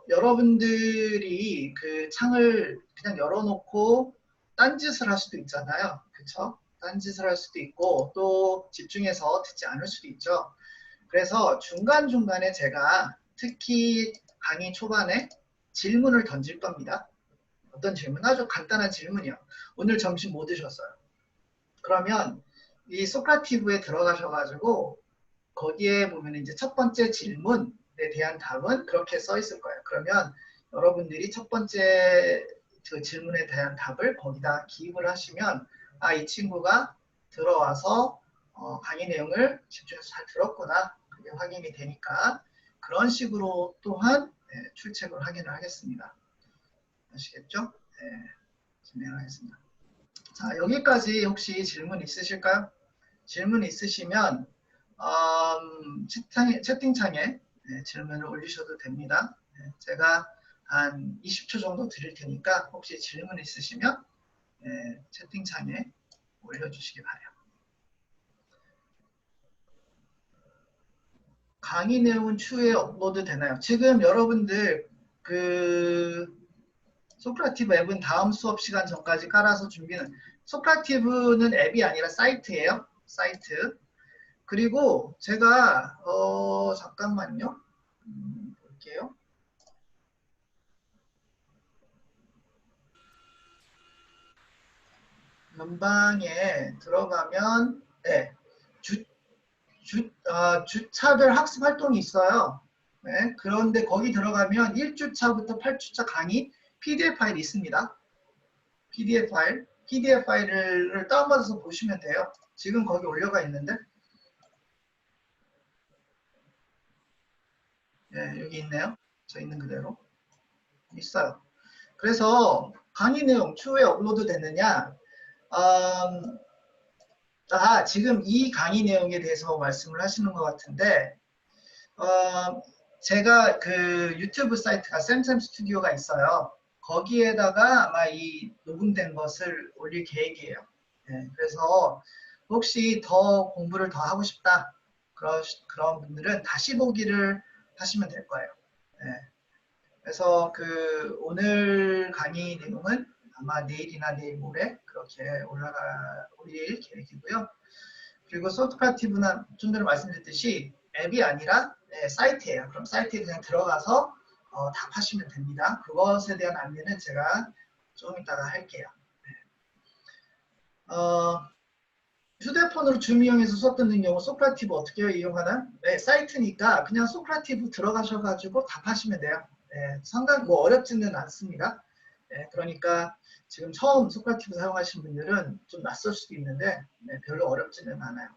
여러분들이 그 창을 그냥 열어놓고 딴짓을 할 수도 있잖아요. 그쵸? 딴짓을 할 수도 있고 또 집중해서 듣지 않을 수도 있죠. 그래서 중간중간에 제가 특히 강의 초반에 질문을 던질 겁니다. 어떤 질문? 아주 간단한 질문이요. 오늘 점심 뭐 드셨어요? 그러면 이 소크라티브에 들어가셔가지고 거기에 보면 이제 첫 번째 질문에 대한 답은 그렇게 써 있을 거예요. 그러면 여러분들이 첫 번째 그 질문에 대한 답을 거기다 기입을 하시면 이 친구가 들어와서 강의 내용을 집중해서 잘 들었구나 그게 확인이 되니까 그런 식으로 또한 출첵을 확인을 하겠습니다. 아시겠죠? 진행하겠습니다. 자, 여기까지 혹시 질문 있으실까요? 질문 있으시면 채팅창에 질문을 올리셔도 됩니다. 제가 한 20초 정도 드릴 테니까 혹시 질문 있으시면 채팅창에 올려주시기 바래요. 강의 내용은 추후에 업로드 되나요? 지금 여러분들 그 소크라티브 앱은 다음 수업 시간 전까지 깔아서 준비는, 소크라티브는 앱이 아니라 사이트예요. 사이트. 그리고 제가 잠깐만요. 볼게요. 연방에 들어가면 주차별 학습 활동이 있어요. 그런데 거기 들어가면 1주차부터 8주차 강의 PDF 파일이 있습니다. PDF 파일을 다운받아서 보시면 돼요. 지금 거기 올려가 있는데 여기 있네요. 저 있는 그대로 있어요. 그래서 강의 내용 추후에 업로드 되느냐, 지금 이 강의 내용에 대해서 말씀을 하시는 것 같은데, 제가 그 유튜브 사이트가 쌤쌤 스튜디오가 있어요. 거기에다가 아마 이 녹음된 것을 올릴 계획이에요. 그래서 혹시 더 공부를 더 하고 싶다, 그런 분들은 다시 보기를 하시면 될 거예요. 그래서 그 오늘 강의 내용은 아마 내일이나 내일 모레 그렇게 올릴 계획이고요. 그리고 소크라티브는 좀 전에 말씀드렸듯이 앱이 아니라 사이트예요. 그럼 사이트에 그냥 들어가서 답하시면 됩니다. 그것에 대한 안내는 제가 좀 이따가 할게요. 휴대폰으로 줌 이용해서 수업 듣는 경우 소크라티브 어떻게 이용하나? 사이트니까 그냥 소크라티브 들어가셔가지고 답하시면 돼요. 상당히 뭐 어렵지는 않습니다. 그러니까 지금 처음 소크라티브 사용하시는 분들은 좀 낯설 수도 있는데 별로 어렵지는 않아요.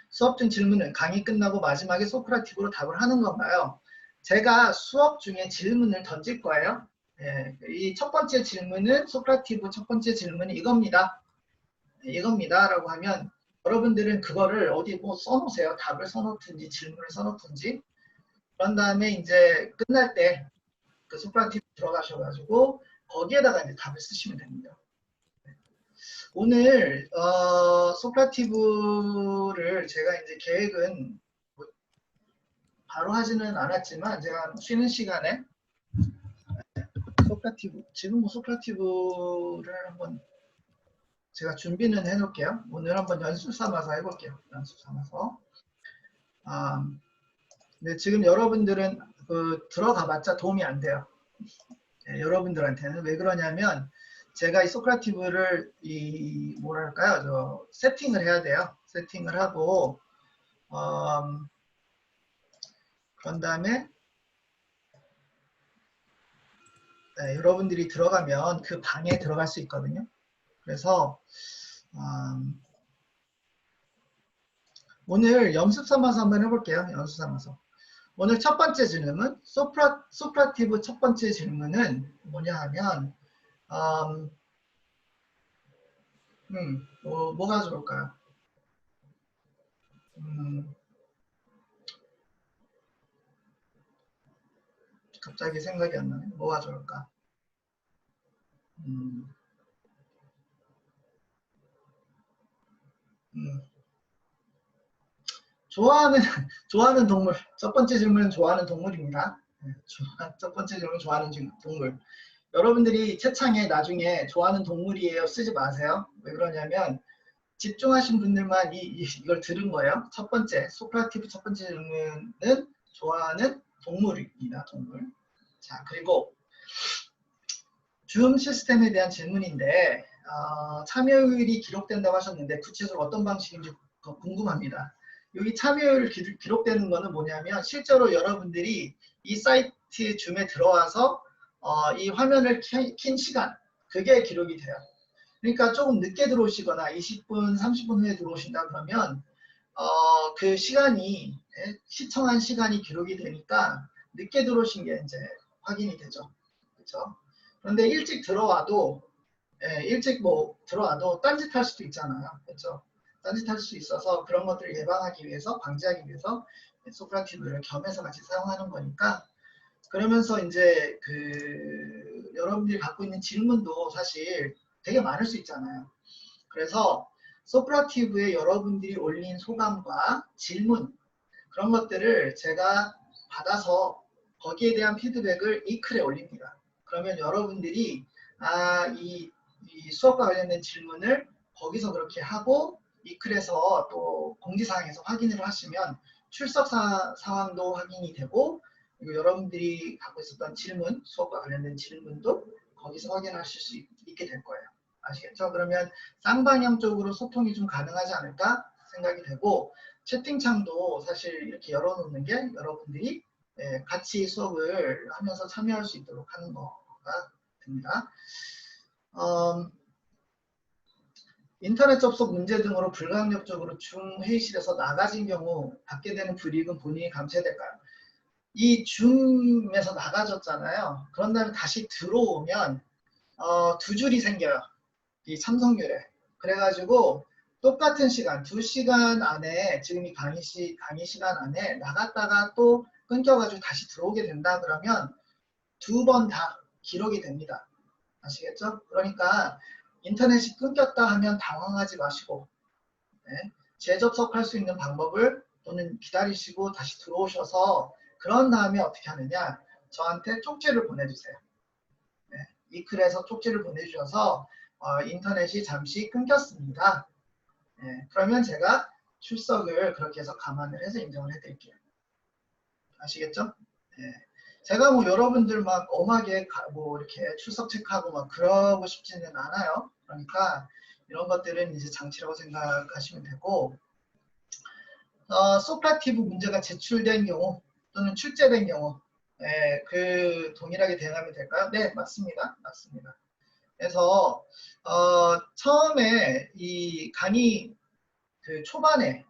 수업 중 질문은 강의 끝나고 마지막에 소크라티브로 답을 하는 건가요? 제가 수업 중에 질문을 던질 거예요. 이 첫 번째 질문은 소크라티브 첫 번째 질문이 이겁니다. 라고 하면 여러분들은 그거를 어디 뭐 써놓으세요. 답을 써놓든지 질문을 써놓든지. 그런 다음에 이제 끝날 때 그 소크라티브 들어가셔가지고 거기에다가 이제 답을 쓰시면 됩니다. 오늘 소크라티브를 제가 이제 계획은 뭐 바로 하지는 않았지만 제가 쉬는 시간에 소크라티브, 지금 뭐 소크라티브를 한번 제가 준비는 해놓을게요. 오늘 한번 연습 삼아서 해볼게요. 연습 삼아서. 근데 지금 여러분들은 그 들어가봤자 도움이 안 돼요. 여러분들한테는. 왜 그러냐면 제가 이 소크라티브를 뭐랄까요, 세팅을 해야 돼요. 세팅을 하고 그런 다음에 여러분들이 들어가면 그 방에 들어갈 수 있거든요. 그래서 오늘 연습 삼아서 한번 해볼게요. 연습 삼아서. 오늘 첫 번째 질문, 소크라티브 첫 번째 질문은 뭐냐 하면 뭐가 좋을까요? 갑자기 생각이 안 나네. 뭐가 좋을까? 좋아하는 동물. 첫 번째 질문은 좋아하는 동물입니다. 첫 번째 질문 좋아하는 동물. 여러분들이 채창에 나중에 좋아하는 동물이에요 쓰지 마세요. 왜 그러냐면 집중하신 분들만 이걸 들은 거예요. 첫 번째, 소크라티브 첫 번째 질문은 좋아하는 동물입니다. 동물. 자, 그리고 줌 시스템에 대한 질문인데 참여율이 기록된다고 하셨는데 구체적으로 어떤 방식인지 궁금합니다. 여기 참여율 기록되는 거는 뭐냐면 실제로 여러분들이 이 사이트 줌에 들어와서 이 화면을 킨 시간, 그게 기록이 돼요. 그러니까 조금 늦게 들어오시거나 20분, 30분 후에 들어오신다 그러면 그 시간이 시청한 시간이 기록이 되니까 늦게 들어오신 게 이제 확인이 되죠. 그렇죠? 그런데 일찍 들어와도 일찍 뭐 들어와도 딴짓할 수도 있잖아요. 그렇죠? 딴짓할 수 있어서 그런 것들을 예방하기 위해서 방지하기 위해서 소프라티브를 겸해서 같이 사용하는 거니까 그러면서 이제 그 여러분들이 갖고 있는 질문도 사실 되게 많을 수 있잖아요. 그래서 소프라티브에 여러분들이 올린 소감과 질문 그런 것들을 제가 받아서 거기에 대한 피드백을 이 글에 올립니다. 그러면 여러분들이 이 수업과 관련된 질문을 거기서 그렇게 하고 이 글에서 또 공지사항에서 확인을 하시면 출석 상황도 확인이 되고 그리고 여러분들이 갖고 있었던 질문, 수업과 관련된 질문도 거기서 확인하실 수 있게 될 거예요. 아시겠죠? 그러면 쌍방향적으로 소통이 좀 가능하지 않을까 생각이 되고 채팅창도 사실 이렇게 열어놓는 게 여러분들이 같이 수업을 하면서 참여할 수 있도록 하는 거가 됩니다. 인터넷 접속 문제 등으로 불가항력적으로 중회의실에서 나가진 경우 받게 되는 불이익은 본인이 감수해야 될까요? 이 줌에서 나가졌잖아요. 그런 다음에 다시 들어오면 두 줄이 생겨요. 이 참석률에. 그래가지고 똑같은 시간, 2시간 안에 지금 이 강의 시간 안에 나갔다가 또 끊겨가지고 다시 들어오게 된다 그러면 2번 다 기록이 됩니다. 아시겠죠? 그러니까 인터넷이 끊겼다 하면 당황하지 마시고 재접속할 수 있는 방법을 또는 기다리시고 다시 들어오셔서 그런 다음에 어떻게 하느냐 저한테 쪽지를 보내주세요. 이 글에서 쪽지를 보내주셔서 인터넷이 잠시 끊겼습니다. 그러면 제가 출석을 그렇게 해서 감안을 해서 인정을 해드릴게요. 아시겠죠? 제가 뭐 여러분들 막 엄하게 뭐 이렇게 출석 체크하고 막 그러고 싶지는 않아요. 그러니까 이런 것들은 이제 장치라고 생각하시면 되고 소프라티브 문제가 제출된 경우 또는 출제된 경우 그 동일하게 대응하면 될까요? 네, 맞습니다. 맞습니다. 그래서 처음에 이 강의 그 초반에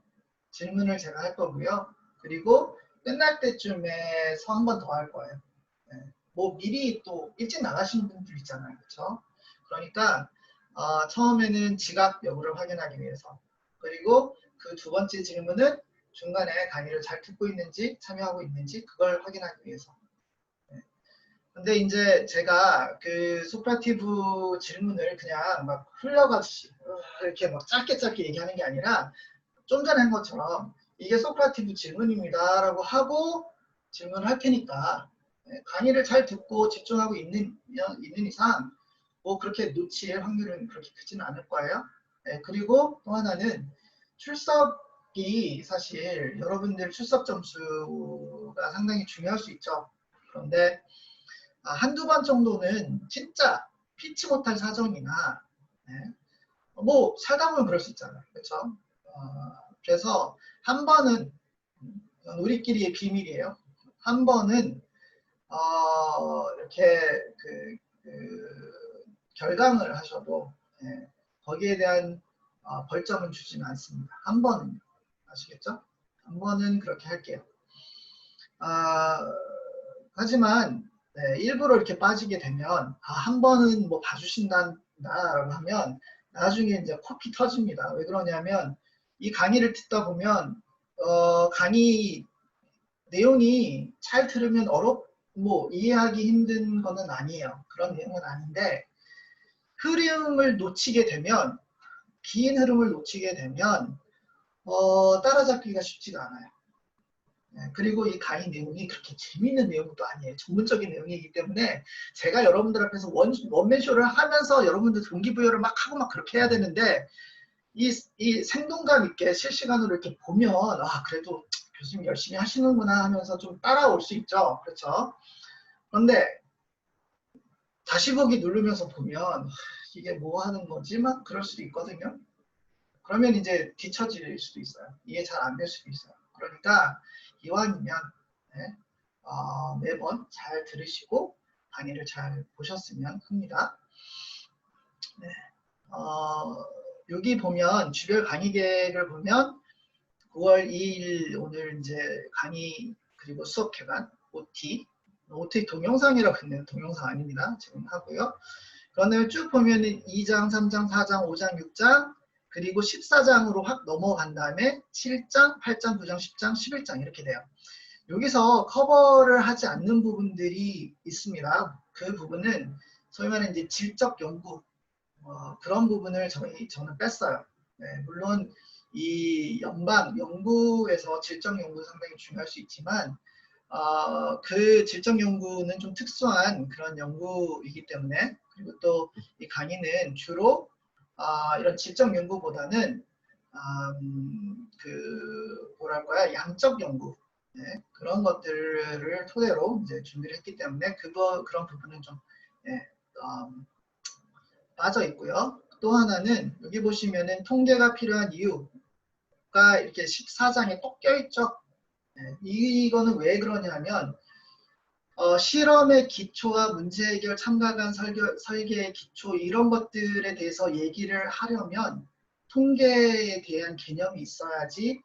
질문을 제가 할 거고요. 그리고 끝날 때쯤에서 한 번 더 할 거예요. 뭐 미리 또 일찍 나가시는 분들 있잖아요. 그렇죠? 그러니까 처음에는 지각 여부를 확인하기 위해서 그리고 그 두 번째 질문은 중간에 강의를 잘 듣고 있는지 참여하고 있는지 그걸 확인하기 위해서 근데 이제 제가 그 소프라티브 질문을 그냥 막 흘려가듯이 이렇게 막 짧게 얘기하는 게 아니라 좀 전에 한 것처럼 이게 소프라티브 질문입니다 라고 하고 질문을 할 테니까 강의를 잘 듣고 집중하고 있는 이상 뭐 그렇게 놓칠 확률은 그렇게 크지는 않을 거예요. 그리고 또 하나는 출석이 사실 여러분들 출석 점수가 상당히 중요할 수 있죠. 그런데 한두 번 정도는 진짜 피치 못할 사정이나 뭐 살다 보면 그럴 수 있잖아요. 그렇죠? 그래서 한 번은 우리끼리의 비밀이에요. 한 번은 이렇게 결강을 하셔도 거기에 대한 벌점은 주지는 않습니다. 한 번은 아시겠죠? 한 번은 그렇게 할게요. 하지만 일부러 이렇게 빠지게 되면 한 번은 뭐 봐주신다라고 하면 나중에 이제 코피 터집니다. 왜 그러냐면 이 강의를 듣다 보면 강의 내용이 잘 들으면 뭐 이해하기 힘든 거는 아니에요. 그런 내용은 아닌데 흐름을 놓치게 되면 긴 흐름을 놓치게 되면 따라잡기가 쉽지가 않아요. 그리고 이 강의 내용이 그렇게 재미있는 내용도 아니에요. 전문적인 내용이기 때문에 제가 여러분들 앞에서 원맨쇼를 하면서 여러분들 동기부여를 막 하고 막 그렇게 해야 되는데 이 생동감 있게 실시간으로 이렇게 보면 그래도 교수님 열심히 하시는구나 하면서 좀 따라올 수 있죠. 그렇죠? 그런데 다시 보기 누르면서 보면 이게 뭐 하는 거지? 막 그럴 수도 있거든요. 그러면 이제 뒤처질 수도 있어요. 이해 잘 안 될 수도 있어요. 그러니까 이왕이면 매번 잘 들으시고 강의를 잘 보셨으면 합니다. 네. 여기 보면 주별 강의 계획을 보면 9월 2일 오늘 이제 강의 그리고 수업 개관 OT. OT 동영상이라고 했네요. 동영상 아닙니다. 지금 하고요. 그런 다음에 쭉 보면은 2장, 3장, 4장, 5장, 6장, 그리고 14장으로 확 넘어간 다음에 7장, 8장, 9장, 10장, 11장 이렇게 돼요. 여기서 커버를 하지 않는 부분들이 있습니다. 그 부분은 소위 말하는 이제 질적 연구, 그런 부분을 저는 뺐어요. 네, 물론 이 연방 연구에서 질적 연구 상당히 중요할 수 있지만 그 질적 연구는 좀 특수한 그런 연구이기 때문에, 그리고 또 이 강의는 주로 이런 질적 연구보다는 그 뭐랄까요, 양적 연구, 네, 그런 것들을 토대로 이제 준비를 했기 때문에 그런 부분은 좀 네, 빠져 있고요. 또 하나는 여기 보시면은 통계가 필요한 이유가 이렇게 14장에 또 껴있죠. 네, 이거는 왜 그러냐면 실험의 기초와 문제 해결, 참가관 설계의 기초, 이런 것들에 대해서 얘기를 하려면 통계에 대한 개념이 있어야지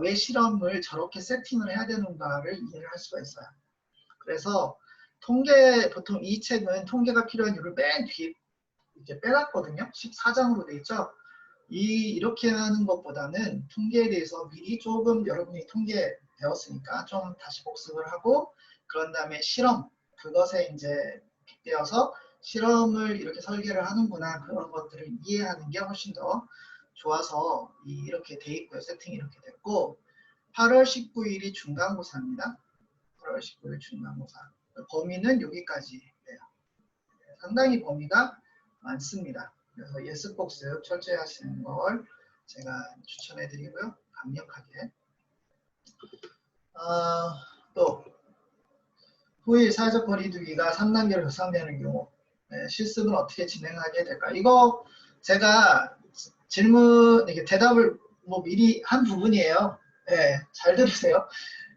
왜 실험을 저렇게 세팅을 해야 되는가를 이해를 할 수가 있어요. 그래서 보통 이 책은 통계가 필요한 이유를 맨 뒤에 이렇게 빼놨거든요. 14장으로 돼 있죠. 이렇게 하는 것보다는 통계에 대해서 미리 조금, 여러분이 통계 배웠으니까 좀 다시 복습을 하고, 그런 다음에 실험, 그것에 이제 빗대어서 실험을 이렇게 설계를 하는구나, 그런 것들을 이해하는 게 훨씬 더 좋아서 이렇게 돼 있고요. 세팅이 이렇게 됐고, 8월 19일이 중간고사입니다. 8월 19일 중간고사. 범위는 여기까지 돼요. 상당히 범위가 많습니다. 그래서 예습 복습 철저히 하시는 걸 제가 추천해 드리고요. 강력하게. 또 후일 사회적 거리두기가 3단계로 격상되는 경우 실습은 어떻게 진행하게 될까? 이거 제가 질문, 이게 대답을 미리 한 부분이에요. 네, 잘 들으세요.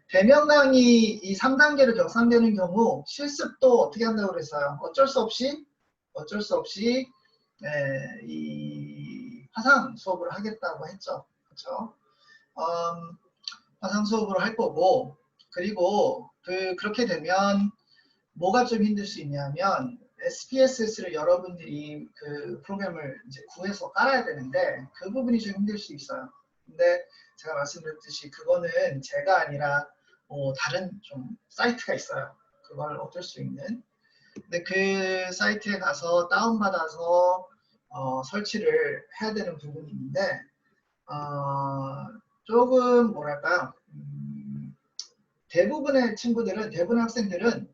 대면 강의 이 3단계로 격상되는 경우 실습도 어떻게 한다고 그랬어요? 어쩔 수 없이 이 화상 수업을 하겠다고 했죠. 그렇죠? 화상 수업으로 할 거고, 그리고 그렇게 되면 뭐가 좀 힘들 수 있냐면 SPSS를 여러분들이 그 프로그램을 이제 구해서 깔아야 되는데 그 부분이 좀 힘들 수 있어요. 근데 제가 말씀드렸듯이 그거는 제가 아니라 다른 좀 사이트가 있어요. 그걸 얻을 수 있는. 근데 그 사이트에 가서 다운받아서 설치를 해야 되는 부분이 있는데 조금 뭐랄까요, 대부분의 학생들은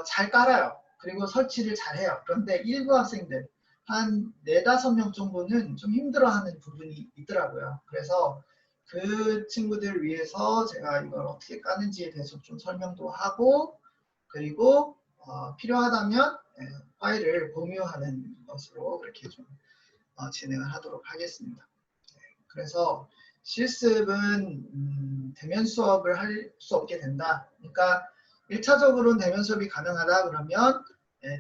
잘 깔아요. 그리고 설치를 잘 해요. 그런데 일부 학생들 한 4, 5명 정도는 좀 힘들어하는 부분이 있더라고요. 그래서 그 친구들 위해서 제가 이걸 어떻게 까는지에 대해서 좀 설명도 하고, 그리고 필요하다면 파일을 공유하는 것으로 그렇게 좀 진행을 하도록 하겠습니다. 그래서 실습은 대면 수업을 할 수 없게 된다. 그러니까 1차적으로는 대면 수업이 가능하다 그러면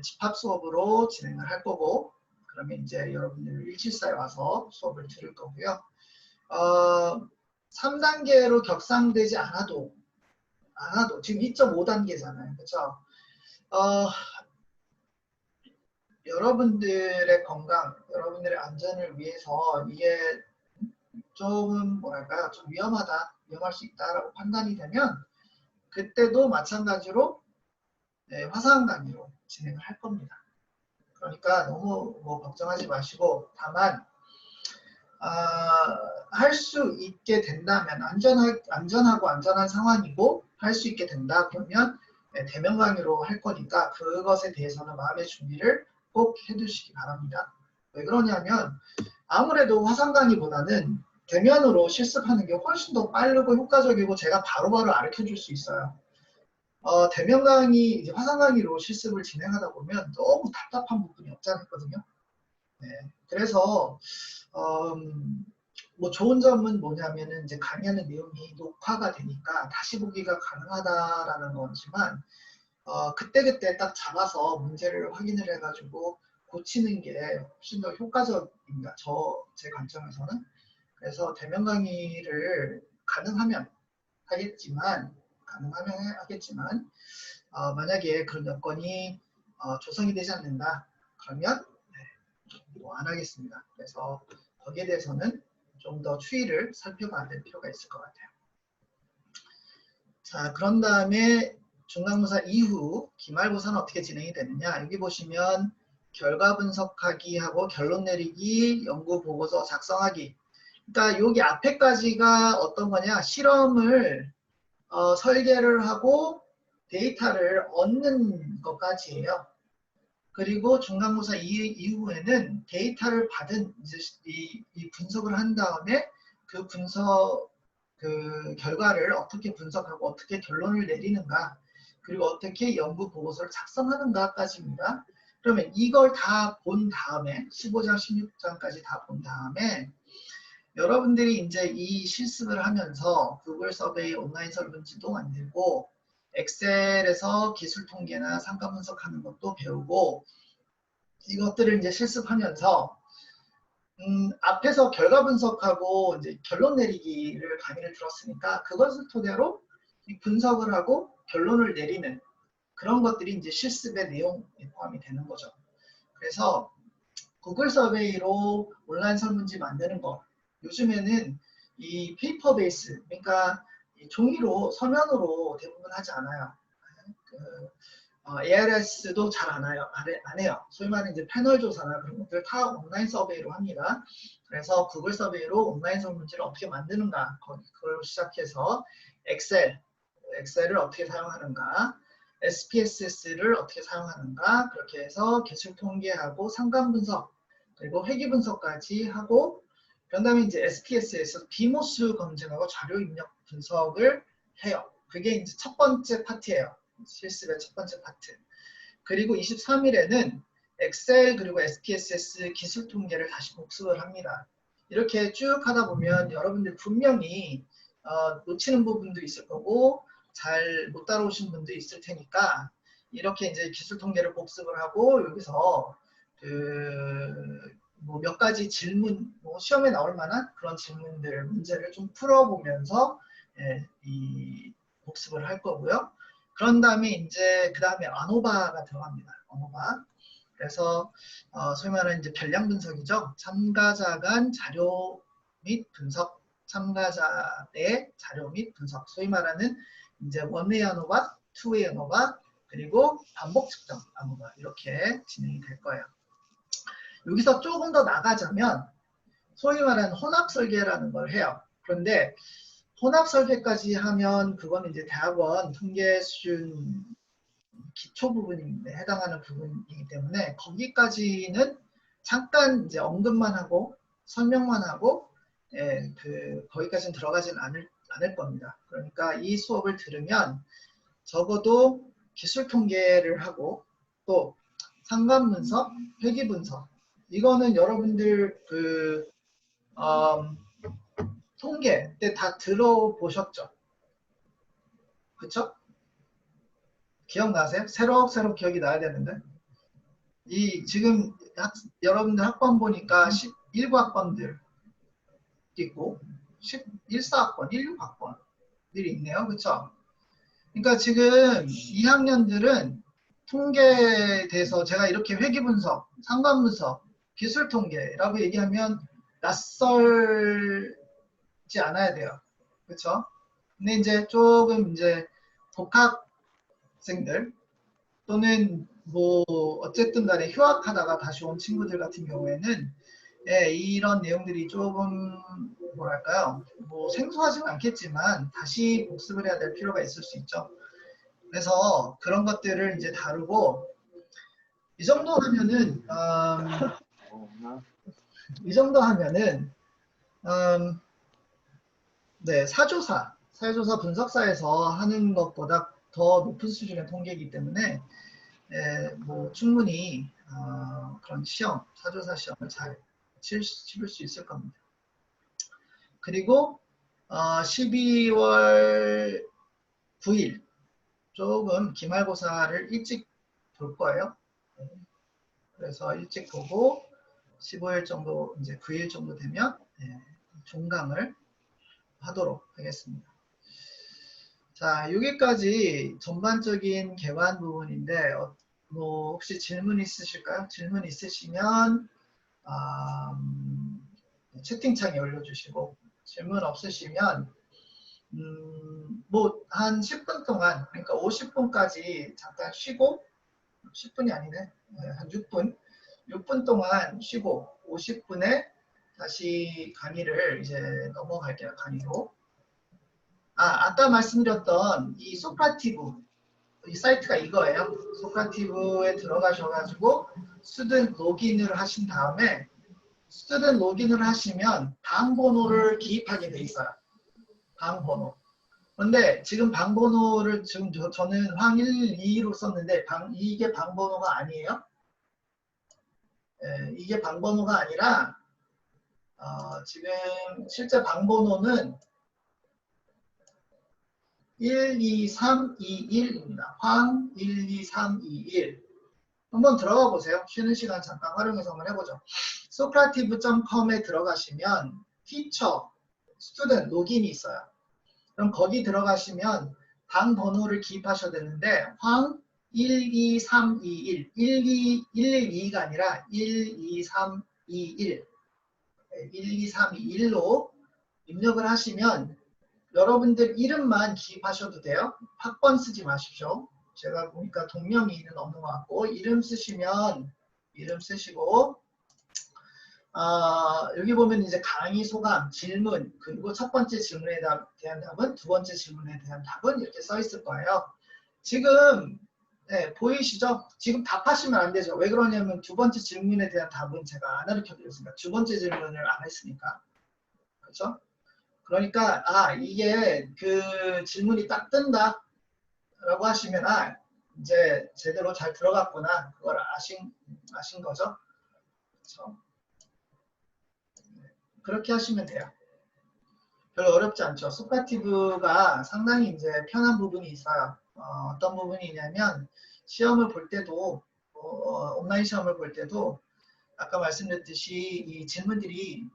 집합 수업으로 진행을 할 거고, 그러면 이제 여러분들 174에 와서 수업을 들을 거고요. 3단계로 격상되지 않아도 지금 2.5단계잖아요. 그렇죠? 여러분들의 건강, 여러분들의 안전을 위해서 이게 좀 뭐랄까요, 좀 위험할 수 있다라고 판단이 되면 그때도 마찬가지로 화상 강의로 진행을 할 겁니다. 그러니까 너무 걱정하지 마시고, 다만 할 수 있게 된다면 안전하고 안전한 상황이고 할 수 있게 된다 그러면 대면 강의로 할 거니까 그것에 대해서는 마음의 준비를 꼭 해두시기 바랍니다. 왜 그러냐면 아무래도 화상 강의보다는 대면으로 실습하는 게 훨씬 더 빠르고 효과적이고 제가 바로바로 가르쳐 줄 수 있어요. 대면 강의, 이제 화상 강의로 실습을 진행하다 보면 너무 답답한 부분이 없지 않아 있거든요. 네, 그래서 좋은 점은 뭐냐면은 이제 강의하는 내용이 녹화가 되니까 다시 보기가 가능하다라는 거지만 그때그때 딱 잡아서 문제를 확인을 해가지고 고치는 게 훨씬 더 효과적입니다. 제 관점에서는. 그래서 대면 강의를 가능하면 하겠지만 가능하면 하겠지만 만약에 그런 여건이 조성이 되지 않는다 그러면 뭐 안 하겠습니다. 그래서 거기에 대해서는 좀 더 추이를 살펴봐야 될 필요가 있을 것 같아요. 자, 그런 다음에 중간고사 이후 기말고사는 어떻게 진행이 되느냐. 여기 보시면 결과 분석하기 하고 결론 내리기, 연구 보고서 작성하기. 그러니까 여기 앞에까지가 어떤 거냐. 실험을 설계를 하고 데이터를 얻는 것까지예요. 그리고 중간고사 이후에는 데이터를 받은 이제 이 분석을 한 다음에 그 분석 그 결과를 어떻게 분석하고 어떻게 결론을 내리는가 그리고 어떻게 연구 보고서를 작성하는가까지입니다. 그러면 이걸 다 본 다음에 15장, 16장까지 다 본 다음에 여러분들이 이제 이 실습을 하면서 구글 서베이 온라인 설문지도 만들고 엑셀에서 기술 통계나 상가 분석하는 것도 배우고 이것들을 이제 실습하면서 앞에서 결과 분석하고 이제 결론 내리기를 강의를 들었으니까 그것을 토대로 분석을 하고 결론을 내리는 그런 것들이 이제 실습의 내용에 포함이 되는 거죠. 그래서 구글 서베이로 온라인 설문지 만드는 거 요즘에는 이 페이퍼 베이스 그러니까 종이로 서면으로 대부분 하지 않아요. ARS도 잘 안 해요. 소위 말하는 이제 패널 조사나 그런 것들 다 온라인 서베이로 합니다. 그래서 구글 서베이로 온라인 설문지를 어떻게 만드는가 그걸 시작해서 엑셀을 어떻게 사용하는가 SPSS를 어떻게 사용하는가 그렇게 해서 기술 통계하고 상관 분석 그리고 회귀 분석까지 하고 그런 다음에 이제 SPSS에서 비모스 검증하고 자료 입력 분석을 해요. 그게 이제 첫 번째 파트예요. 실습의 첫 번째 파트. 그리고 23일에는 엑셀 그리고 SPSS 기술 통계를 다시 복습을 합니다. 이렇게 쭉 하다 보면 여러분들 분명히 놓치는 부분도 있을 거고 잘 못 따라오신 분도 있을 테니까 이렇게 이제 기술 통계를 복습을 하고 여기서 뭐 몇 가지 질문, 뭐 시험에 나올 만한 그런 질문들, 문제를 좀 풀어보면서 이 복습을 할 거고요. 그런 다음에 이제 그 다음에 아노바가 들어갑니다. 아노바. 그래서 소위 말하는 이제 변량 분석이죠. 참가자 간 자료 및 분석, 참가자의 자료 및 분석. 소위 말하는 이제 원웨이 아노바, 투웨이 아노바, 그리고 반복 측정 아노바 이렇게 진행이 될 거예요. 여기서 조금 더 나가자면 소위 말하는 혼합 설계라는 걸 해요. 그런데 혼합 설계까지 하면 그건 이제 대학원 통계 수준 기초 부분에 해당하는 부분이기 때문에 거기까지는 잠깐 이제 언급만 하고 설명만 하고 거기까지는 들어가지는 않을 겁니다. 그러니까 이 수업을 들으면 적어도 기술 통계를 하고 또 상관 분석, 회귀 분석 이거는 여러분들 통계 때 다 들어보셨죠? 그쵸? 기억나세요? 새록새록 기억이 나야 되는데 지금 여러분들 학번 보니까 19학번들 있고 14학번, 16학번들이 있네요. 그쵸? 그러니까 지금 2학년들은 통계에 대해서 제가 이렇게 회귀 분석, 상관 분석, 기술 통계라고 얘기하면 낯설지 않아야 돼요. 그렇죠? 근데 이제 조금 이제 복학생들 또는 뭐 어쨌든 간에 휴학하다가 다시 온 친구들 같은 경우에는 이런 내용들이 조금 뭐랄까요? 뭐 생소하지는 않겠지만 다시 복습을 해야 될 필요가 있을 수 있죠. 그래서 그런 것들을 이제 다루고 이 정도 하면은 네, 사조사 분석사에서 하는 것보다 더 높은 수준의 통계이기 때문에 뭐 충분히 그런 시험, 사조사 시험을 잘 치를 수 있을 겁니다. 그리고 12월 9일 조금 기말고사를 일찍 볼 거예요. 그래서 일찍 보고 15일 정도, 이제 9일 정도 되면 종강을 하도록 하겠습니다. 자, 여기까지 전반적인 개관 부분인데 뭐 혹시 질문 있으실까요? 질문 있으시면 채팅창에 올려주시고 질문 없으시면 뭐 한 10분 동안 그러니까 50분까지 잠깐 쉬고 10분이 아니네 한 6분 동안 쉬고 50분에 다시 강의를 이제 넘어갈게요. 강의로. 아까 말씀드렸던 이 소크라티브 이 사이트가 이거예요. 소크라티브에 들어가셔가지고 스튜던트 로그인을 하신 다음에 스튜던트 로그인을 하시면 방 번호를 기입하게 돼 있어요. 방 번호. 그런데 지금 방 번호를 지금 저는 황122로 썼는데 이게 방 번호가 아니에요. 이게 방 번호가 아니라 지금 실제 방 번호는 12321입니다. 황 12321. 한번 들어가 보세요. 쉬는 시간 잠깐 활용해서 한번 해보죠. socrative.com에 들어가시면 teacher, student 로gin이 있어요. 그럼 거기 들어가시면 방 번호를 기입하셔야 되는데 황 12321, 112가 아니라 12321, 12321로 입력을 하시면 여러분들 이름만 기입하셔도 돼요. 학번 쓰지 마십시오. 제가 보니까 동명이인은 없는 것 같고 이름 쓰시면 이름 쓰시고 여기 보면 이제 강의 소감, 질문, 그리고 첫 번째 질문에 대한 답은, 두 번째 질문에 대한 답은 이렇게 써 있을 거예요. 지금 보이시죠? 지금 답하시면 안 되죠. 왜 그러냐면 두 번째 질문에 대한 답은 제가 안 가르쳐 드렸으니까 두 번째 질문을 안 했으니까. 그렇죠? 그러니까 이게 그 질문이 딱 뜬다 라고 하시면 이제 제대로 잘 들어갔구나 그걸 아신 거죠. 그렇죠? 그렇게 하시면 돼요. 별로 어렵지 않죠. 소크라티브가 상당히 이제 편한 부분이 있어요. 어떤 부분이냐면 시험을 볼 때도 온라인 시험을 볼 때도 아까 말씀드렸듯이 이 질문들이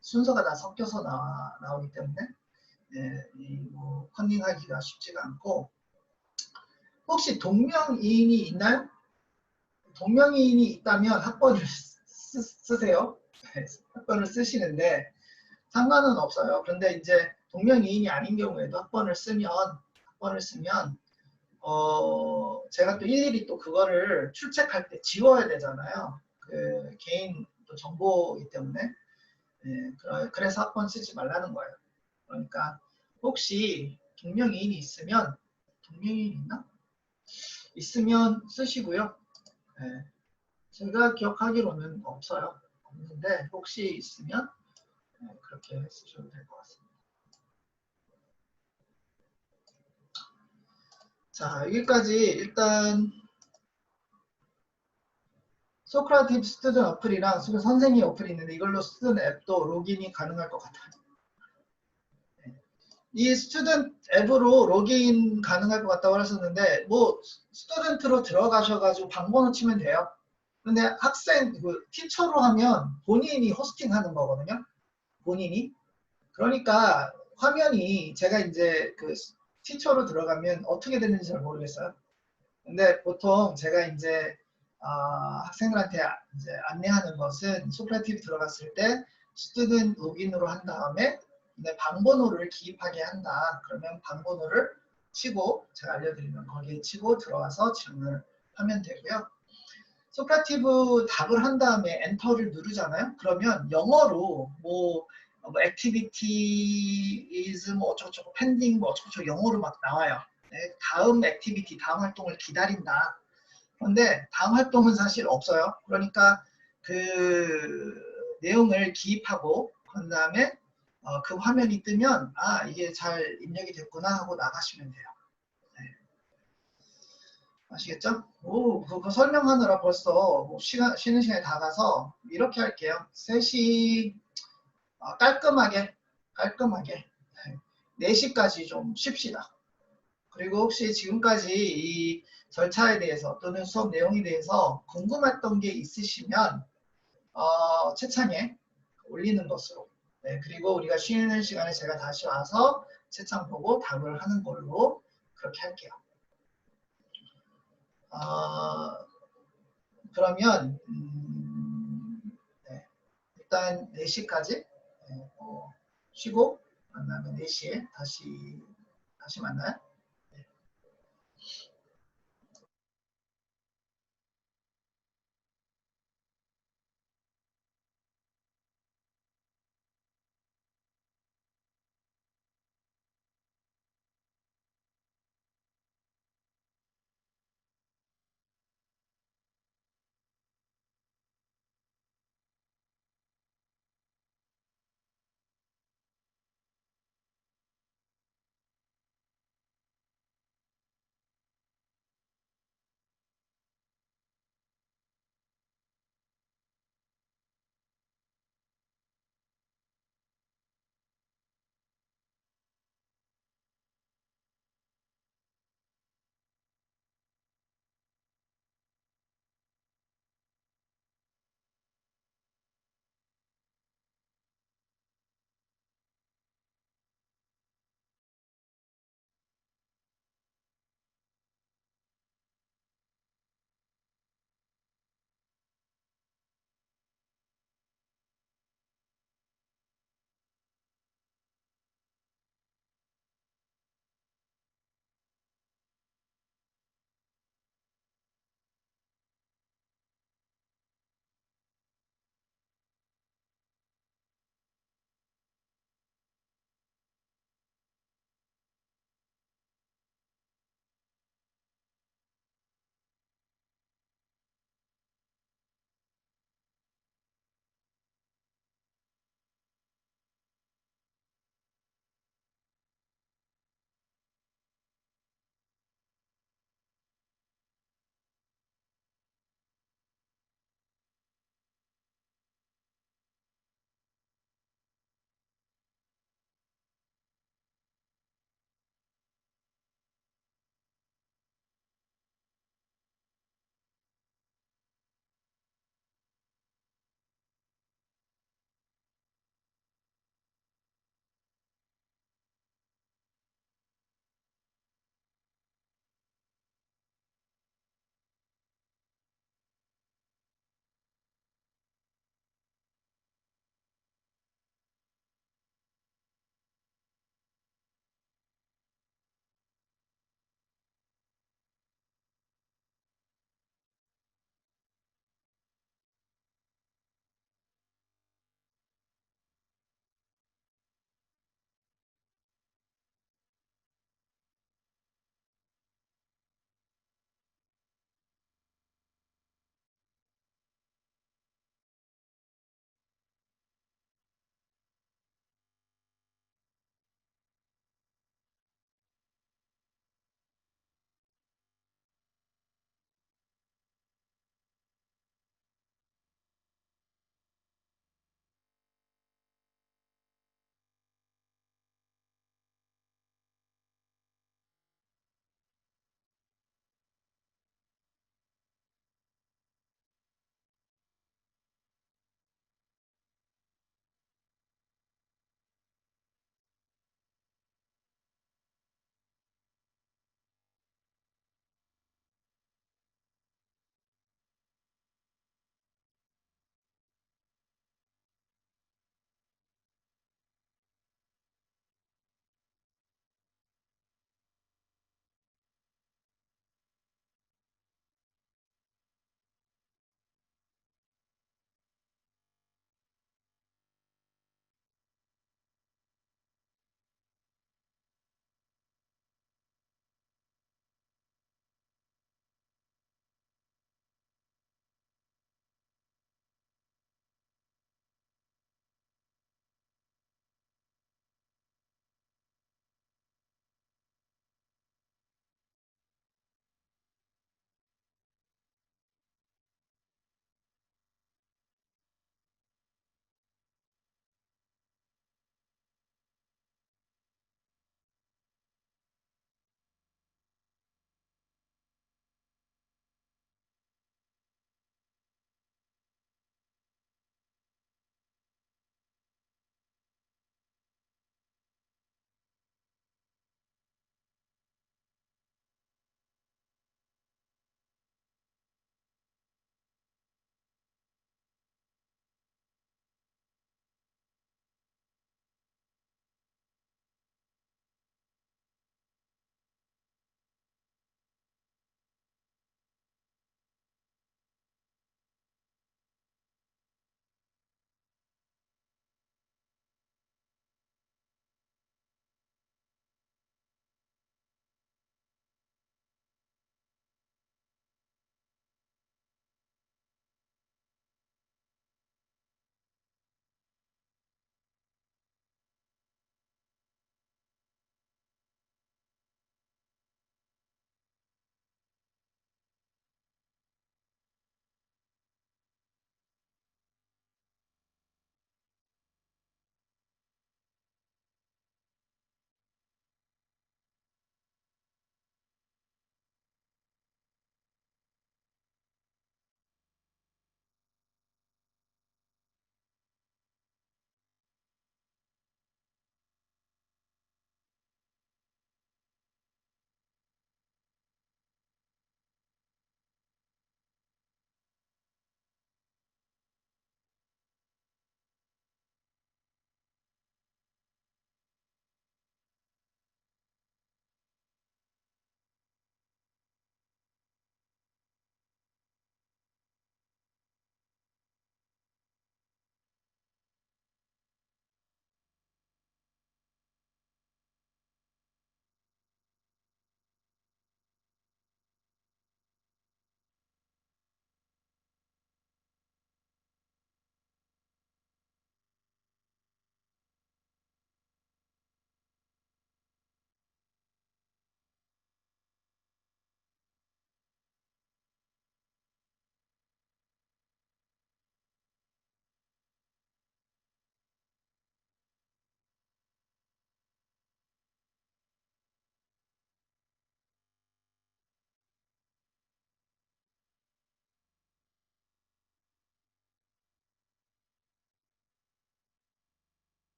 순서가 다 섞여서 나오기 때문에 뭐 컨닝하기가 쉽지가 않고 혹시 동명이인이 있나요? 동명이인이 있다면 학번을 쓰세요. 학번을 쓰시는데 상관은 없어요. 그런데 이제 동명이인이 아닌 경우에도 학번을 쓰면 제가 또 일일이 또 그거를 출첵할 때 지워야 되잖아요. 그 개인 또 정보이기 때문에 그래서 학번 쓰지 말라는 거예요. 그러니까 혹시 동명이인이 있으면 동명이인 있나? 있으면 쓰시고요. 제가 기억하기로는 없어요. 없는데 혹시 있으면 그렇게 쓰셔도 될 것 같습니다. 자, 여기까지 일단 소크라티브 스튜던트 어플이랑 선생님 어플이 있는데 이걸로 스튜던트 앱도 로그인이 가능할 것 같아요. 이 스튜던트 앱으로 로그인 가능할 것 같다고 하셨는데 뭐 스튜던트로 들어가셔가지고 방번호 치면 돼요. 근데 학생 티처로 하면 본인이 호스팅하는 거거든요. 본인이. 그러니까 화면이 제가 이제 그 티처로 들어가면 어떻게 되는지 잘 모르겠어요. 근데 보통 제가 이제 학생들한테 이제 안내하는 것은 소크라티브 들어갔을 때 스튜던트 로그인으로 한 다음에 방번호를 기입하게 한다. 그러면 방번호를 치고 제가 알려드리면 거기에 치고 들어가서 질문을 하면 되고요. 소크라티브 답을 한 다음에 엔터를 누르잖아요. 그러면 영어로 뭐 액티비티 is 뭐 어쩌고저쩌고 펜딩 뭐 어쩌고저쩌고 영어로 막 나와요. 다음 액티비티, 다음 활동을 기다린다. 그런데 다음 활동은 사실 없어요. 그러니까 그 내용을 기입하고 그 다음에 그 화면이 뜨면 이게 잘 입력이 됐구나 하고 나가시면 돼요. 아시겠죠? 그거 설명하느라 벌써 뭐 쉬는 시간이 다 가서 이렇게 할게요. 3시 깔끔하게 4시까지 좀 쉽시다. 그리고 혹시 지금까지 이 절차에 대해서 또는 수업 내용에 대해서 궁금했던 게 있으시면 채창에 올리는 것으로 그리고 우리가 쉬는 시간에 제가 다시 와서 채점 보고 답을 하는 걸로 그렇게 할게요. 그러면 네, 일단 4시까지 쉬고 만나면 4시에 다시 만나요. 네.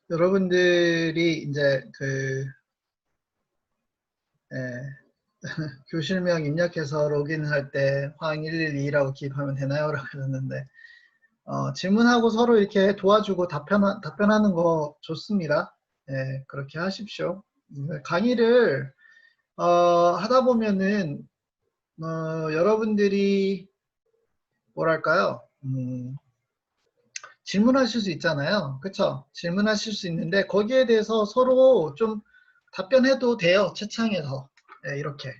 여러분들이 이제 교실명 입력해서 로그인할 때 황112라고 기입하면 되나요? 라고 하셨는데 질문하고 서로 이렇게 도와주고 답변하는 거 좋습니다. 그렇게 하십시오. 강의를 하다 보면은 여러분들이 뭐랄까요? 질문하실 수 있잖아요. 그쵸? 질문하실 수 있는데 거기에 대해서 서로 좀 답변해도 돼요. 채창에서. 이렇게.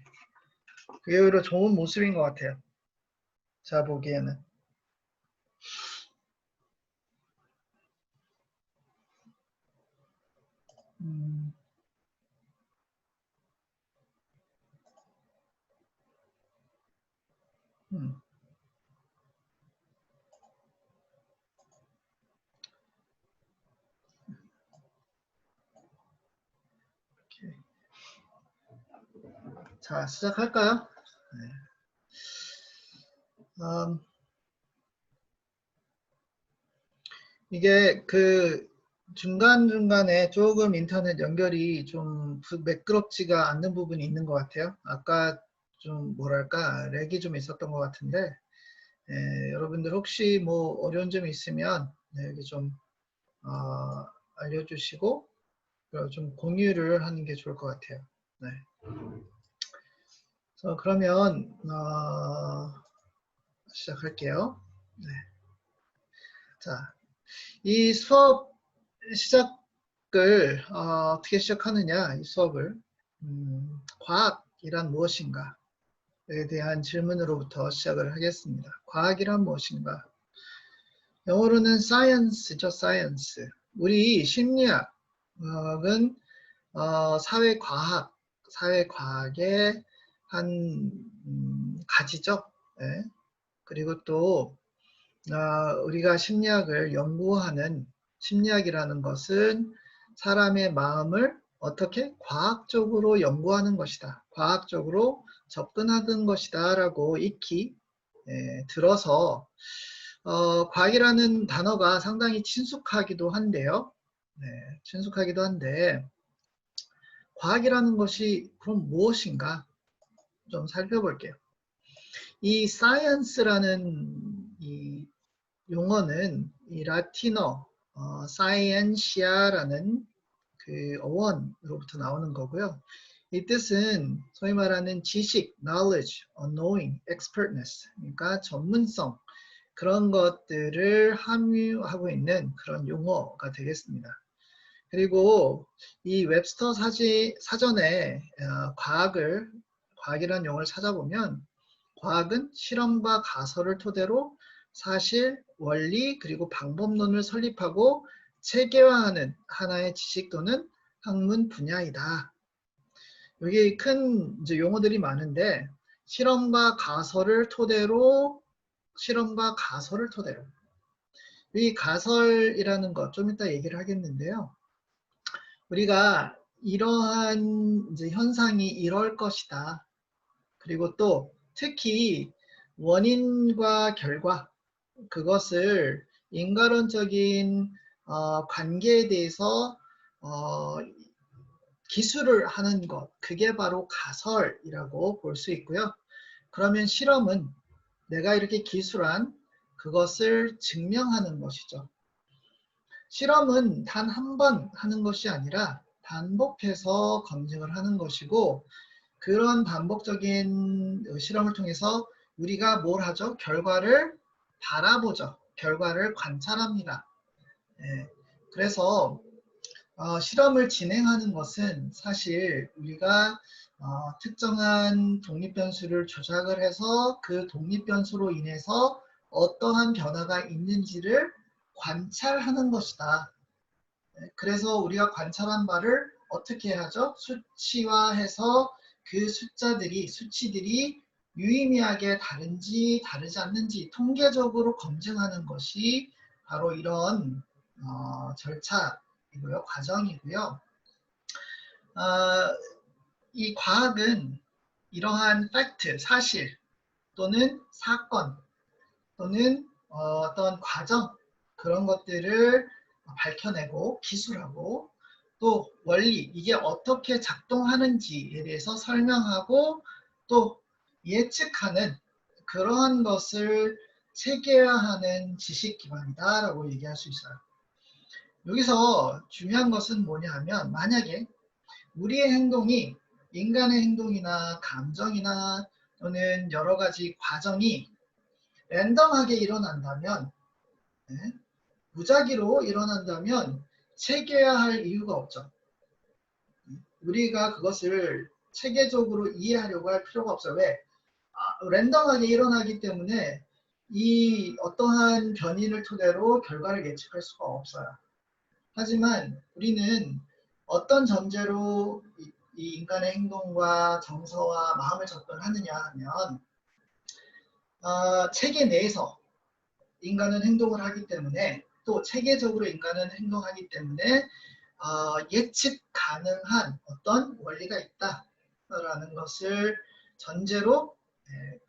그게 오히려 좋은 모습인 것 같아요. 제가 보기에는. 음, 음, 오케이. 자, 시작할까요? 네. 이게 중간중간에 조금 인터넷 연결이 좀 매끄럽지가 않는 부분이 있는 것 같아요. 아까 좀 뭐랄까 렉이 좀 있었던 것 같은데 여러분들 혹시 뭐 어려운 점이 있으면 여기 좀 알려주시고 그리고 좀 공유를 하는 게 좋을 것 같아요. 네. 그러면 시작할게요. 네. 자, 이 수업 시작을 어떻게 시작하느냐, 이 수업을 과학이란 무엇인가에 대한 질문으로부터 시작을 하겠습니다. 과학이란 무엇인가? 영어로는 science죠, science. 우리 심리학은 사회과학의 한 가지죠. 네. 그리고 또 우리가 심리학을 연구하는 심리학이라는 것은 사람의 마음을 어떻게 과학적으로 연구하는 것이다. 과학적으로 접근하는 것이다 라고 익히 들어서 과학이라는 단어가 상당히 친숙하기도 한데요. 네, 친숙하기도 한데 과학이라는 것이 그럼 무엇인가 좀 살펴볼게요. 이 science라는 이 용어는 이 라틴어 scientia라는 그 어원으로부터 나오는 거고요. 이 뜻은 소위 말하는 지식, knowledge, knowing, expertness, 그러니까 전문성 그런 것들을 함유하고 있는 그런 용어가 되겠습니다. 그리고 이 웹스터 사전에 과학이라는 용어를 찾아보면 과학은 실험과 가설을 토대로 사실, 원리, 그리고 방법론을 설립하고 체계화하는 하나의 지식 또는 학문 분야이다. 여기 큰 이제 용어들이 많은데 실험과 가설을 토대로 이 가설이라는 것 좀 이따 얘기를 하겠는데요. 우리가 이러한 이제 현상이 이럴 것이다. 그리고 또 특히 원인과 결과 그것을 인과론적인 관계에 대해서 기술을 하는 것 그게 바로 가설이라고 볼 수 있고요. 그러면 실험은 내가 이렇게 기술한 그것을 증명하는 것이죠. 실험은 단 한 번 하는 것이 아니라 반복해서 검증을 하는 것이고 그런 반복적인 실험을 통해서 우리가 뭘 하죠? 결과를 바라보죠. 결과를 관찰합니다. 그래서 실험을 진행하는 것은 사실 우리가 특정한 독립변수를 조작을 해서 그 독립변수로 인해서 어떠한 변화가 있는지를 관찰하는 것이다. 그래서 우리가 관찰한 바를 어떻게 하죠? 수치화해서 그 수치들이 유의미하게 다른지 다르지 않는지 통계적으로 검증하는 것이 바로 이런 절차이고요. 과정이고요. 이 과학은 이러한 팩트, 사실 또는 사건 또는 어떤 과정 그런 것들을 밝혀내고 기술하고 또 원리, 이게 어떻게 작동하는지에 대해서 설명하고 또 예측하는 그러한 것을 체계화하는 지식 기반이다라고 얘기할 수 있어요. 여기서 중요한 것은 뭐냐 하면 만약에 우리의 행동이 인간의 행동이나 감정이나 또는 여러 가지 과정이 랜덤하게 일어난다면 네, 무작위로 일어난다면 체계화할 이유가 없죠. 우리가 그것을 체계적으로 이해하려고 할 필요가 없어요. 왜? 랜덤하게 일어나기 때문에 이 어떠한 변인을 토대로 결과를 예측할 수가 없어요. 하지만 우리는 어떤 전제로 이 인간의 행동과 정서와 마음을 접근하느냐 하면 체계 내에서 인간은 행동을 하기 때문에 또 체계적으로 인간은 행동하기 때문에 예측 가능한 어떤 원리가 있다라는 것을 전제로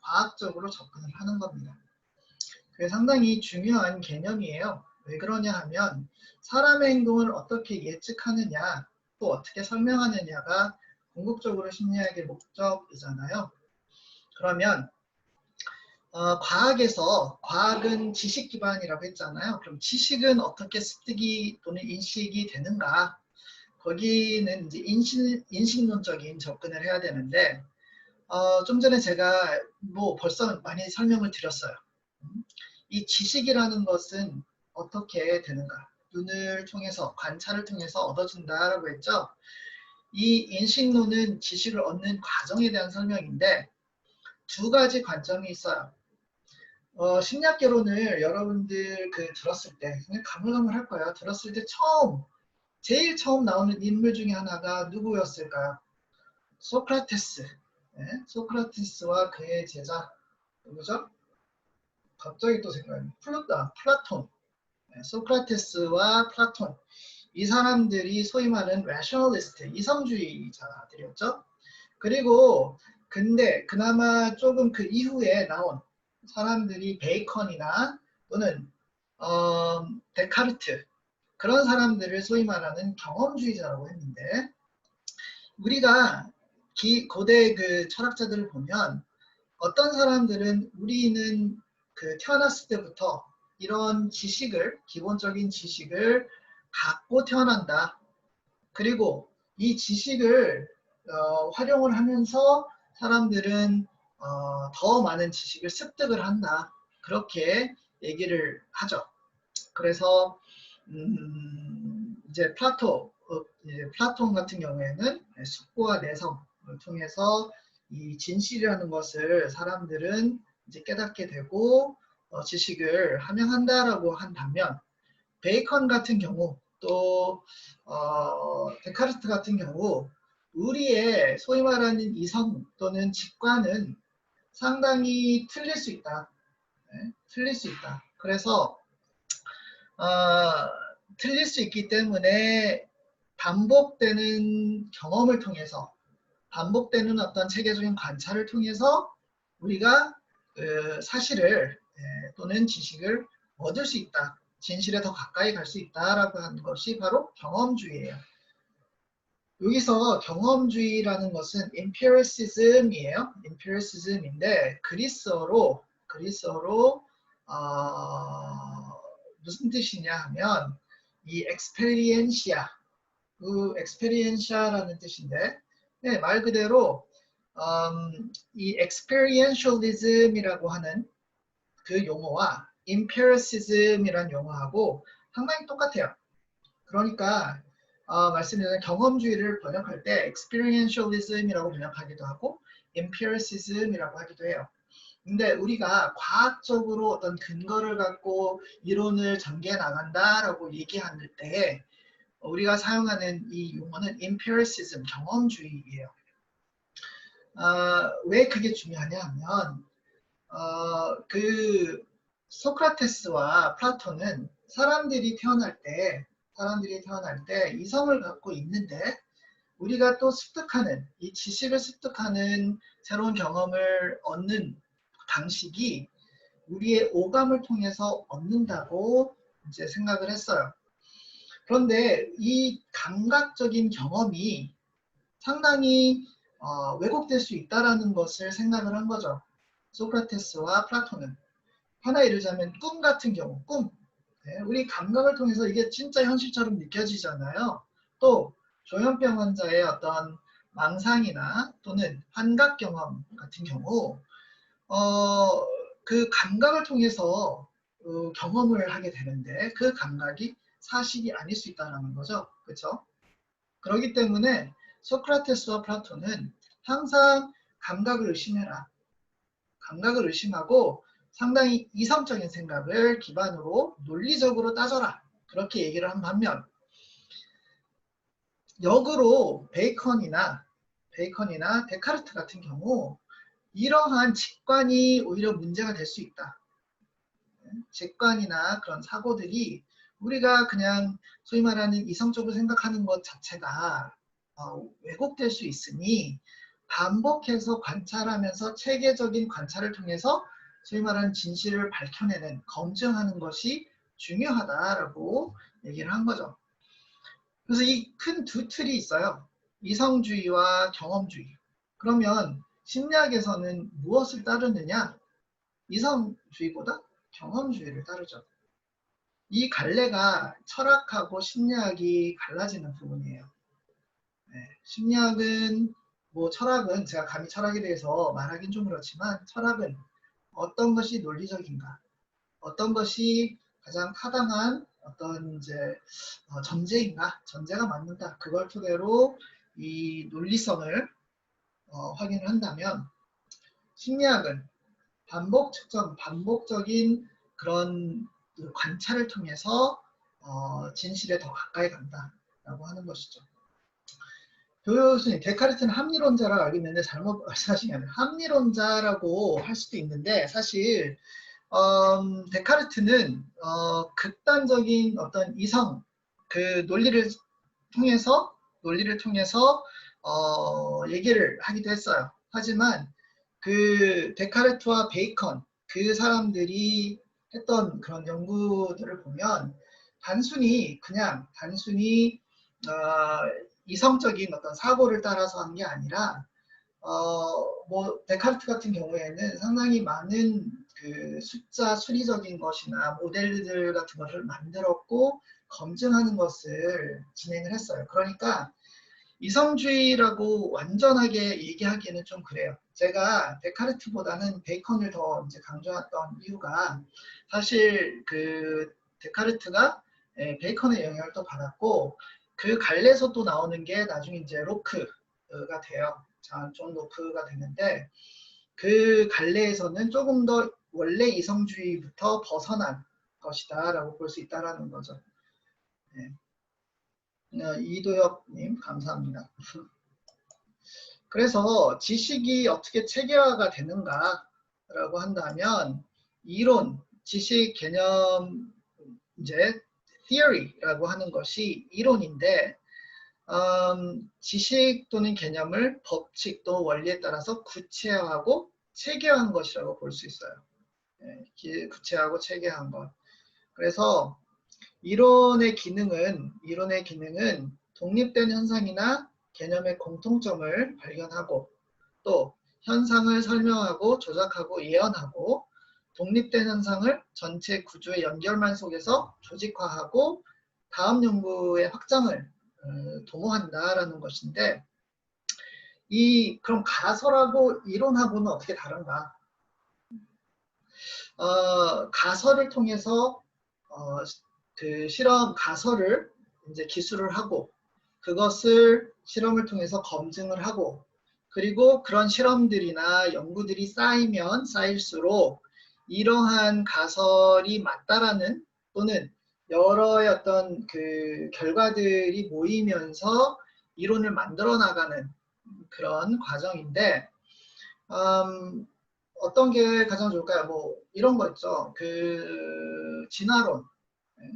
과학적으로 접근을 하는 겁니다. 그게 상당히 중요한 개념이에요. 왜 그러냐 하면 사람의 행동을 어떻게 예측하느냐 또 어떻게 설명하느냐가 궁극적으로 심리학의 목적이잖아요. 그러면 과학은 지식 기반이라고 했잖아요. 그럼 지식은 어떻게 습득이 또는 인식이 되는가? 거기는 이제 인식론적인 접근을 해야 되는데 좀 전에 제가 벌써 많이 설명을 드렸어요. 이 지식이라는 것은 어떻게 되는가? 눈을 통해서 관찰을 통해서 얻어진다라고 했죠. 이 인식론은 지식을 얻는 과정에 대한 설명인데 두 가지 관점이 있어요. 심리학개론을 여러분들 들었을 때 그냥 가물가물할 거예요. 들었을 때 제일 처음 나오는 인물 중에 하나가 누구였을까요? 소크라테스. 네, 소크라테스와 그의 제자 누구죠? 갑자기 또 생각나요. 플라톤. 네, 소크라테스와 플라톤. 이 사람들이 소위 말하는 rationalist, 이성주의자들이었죠. 그리고 근데 그나마 조금 그 이후에 나온 사람들이 베이컨이나 또는 데카르트 그런 사람들을 소위 말하는 경험주의자라고 했는데 우리가 고대 철학자들을 보면 어떤 사람들은 우리는 태어났을 때부터 이런 기본적인 지식을 갖고 태어난다. 그리고 이 지식을 활용을 하면서 사람들은 더 많은 지식을 습득을 한다. 그렇게 얘기를 하죠. 그래서 이제 플라톤 같은 경우에는 숙고와 내성을 통해서 이 진실이라는 것을 사람들은 이제 깨닫게 되고 지식을 함양한다라고 한다면 베이컨 같은 경우 또 데카르트 같은 경우 우리의 소위 말하는 이성 또는 직관은 상당히 틀릴 수 있다. 네? 틀릴 수 있다. 그래서 틀릴 수 있기 때문에 반복되는 경험을 통해서 반복되는 어떤 체계적인 관찰을 통해서 우리가 사실을 또는 지식을 얻을 수 있다. 진실에 더 가까이 갈 수 있다라고 하는 것이 바로 경험주의예요. 여기서 경험주의라는 것은 empiricism이에요. empiricism인데 그리스어로 무슨 뜻이냐 하면 이 experientia라는 뜻인데 네, 말 그대로 이 experientialism이라고 하는 그 용어와 empiricism이라는 용어하고 상당히 똑같아요. 그러니까 말씀드린 경험주의를 번역할 때 experientialism이라고 번역하기도 하고 empiricism이라고 하기도 해요. 근데 우리가 과학적으로 어떤 근거를 갖고 이론을 전개해 나간다라고 얘기할 때 우리가 사용하는 이 용어는 empiricism, 경험주의예요. 왜 그게 중요하냐 하면 소크라테스와 플라톤은 사람들이 태어날 때 이성을 갖고 있는데 우리가 또 이 지식을 습득하는 새로운 경험을 얻는 방식이 우리의 오감을 통해서 얻는다고 이제 생각을 했어요. 그런데 이 감각적인 경험이 상당히 왜곡될 수 있다라는 것을 생각을 한 거죠. 소크라테스와 플라톤은. 하나 예를 들자면 꿈 같은 경우, 꿈. 네, 우리 감각을 통해서 이게 진짜 현실처럼 느껴지잖아요. 또 조현병 환자의 어떤 망상이나 또는 환각 경험 같은 경우 그 감각을 통해서 경험을 하게 되는데 그 감각이 사실이 아닐 수 있다는 거죠. 그렇죠? 그렇기 때문에 소크라테스와 플라톤은 항상 감각을 의심해라. 감각을 의심하고 상당히 이성적인 생각을 기반으로 논리적으로 따져라. 그렇게 얘기를 한 반면 역으로 베이컨이나 데카르트 같은 경우 이러한 직관이 오히려 문제가 될 수 있다. 직관이나 그런 사고들이 우리가 그냥 소위 말하는 이성적으로 생각하는 것 자체가 왜곡될 수 있으니 반복해서 관찰하면서 체계적인 관찰을 통해서 소위 말하는 진실을 밝혀내는, 검증하는 것이 중요하다라고 얘기를 한 거죠. 그래서 이 큰 두 틀이 있어요. 이성주의와 경험주의. 그러면 심리학에서는 무엇을 따르느냐? 이성주의보다 경험주의를 따르죠. 이 갈래가 철학하고 심리학이 갈라지는 부분이에요. 네, 심리학은 철학은 제가 감히 철학에 대해서 말하긴 좀 그렇지만 철학은 어떤 것이 논리적인가, 어떤 것이 가장 타당한 어떤 이제 전제인가, 전제가 맞는다. 그걸 토대로 이 논리성을 확인을 한다면 심리학은 반복 측정, 반복적인 그런 관찰을 통해서 진실에 더 가까이 간다라고 하는 것이죠. 교수님, 데카르트는 합리론자라고 알고 있는데 잘못 말씀하신 게 아니라 합리론자라고 할 수도 있는데 사실 데카르트는 극단적인 어떤 이성, 그 논리를 통해서 얘기를 하기도 했어요. 하지만 그 데카르트와 베이컨 그 사람들이 했던 그런 연구들을 보면 단순히 이성적인 어떤 사고를 따라서 한 게 아니라 데카르트 같은 경우에는 상당히 많은 그 숫자 수리적인 것이나 모델들 같은 것을 만들었고 검증하는 것을 진행을 했어요. 그러니까 이성주의라고 완전하게 얘기하기에는 좀 그래요. 제가 데카르트보다는 베이컨을 더 이제 강조했던 이유가 사실 그 데카르트가 베이컨의 영향을 또 받았고 그 갈래에서 또 나오는 게 나중에 이제 로크가 돼요. 존 로크가 되는데 그 갈래에서는 조금 더 원래 이성주의부터 벗어난 것이다라고 볼 수 있다라는 거죠. 네. 이도혁님 감사합니다. 그래서 지식이 어떻게 체계화가 되는가라고 한다면 이론, 지식, 개념, 이제 theory라고 하는 것이 이론인데 지식 또는 개념을 법칙 또 원리에 따라서 구체화하고 체계화한 것이라고 볼 수 있어요. 구체화하고 체계화한 것. 그래서 이론의 기능은 독립된 현상이나 개념의 공통점을 발견하고 또 현상을 설명하고 조작하고 예언하고 독립된 현상을 전체 구조의 연결망 속에서 조직화하고 다음 연구의 확장을 도모한다라는 것인데 그럼 가설하고 이론하고는 어떻게 다른가? 가설을 통해서 그 실험 가설을 이제 기술을 하고 그것을 실험을 통해서 검증을 하고 그리고 그런 실험들이나 연구들이 쌓이면 쌓일수록 이러한 가설이 맞다라는 또는 여러의 어떤 그 결과들이 모이면서 이론을 만들어 나가는 그런 과정인데 어떤 게 가장 좋을까요? 이런 거 있죠. 진화론. 네?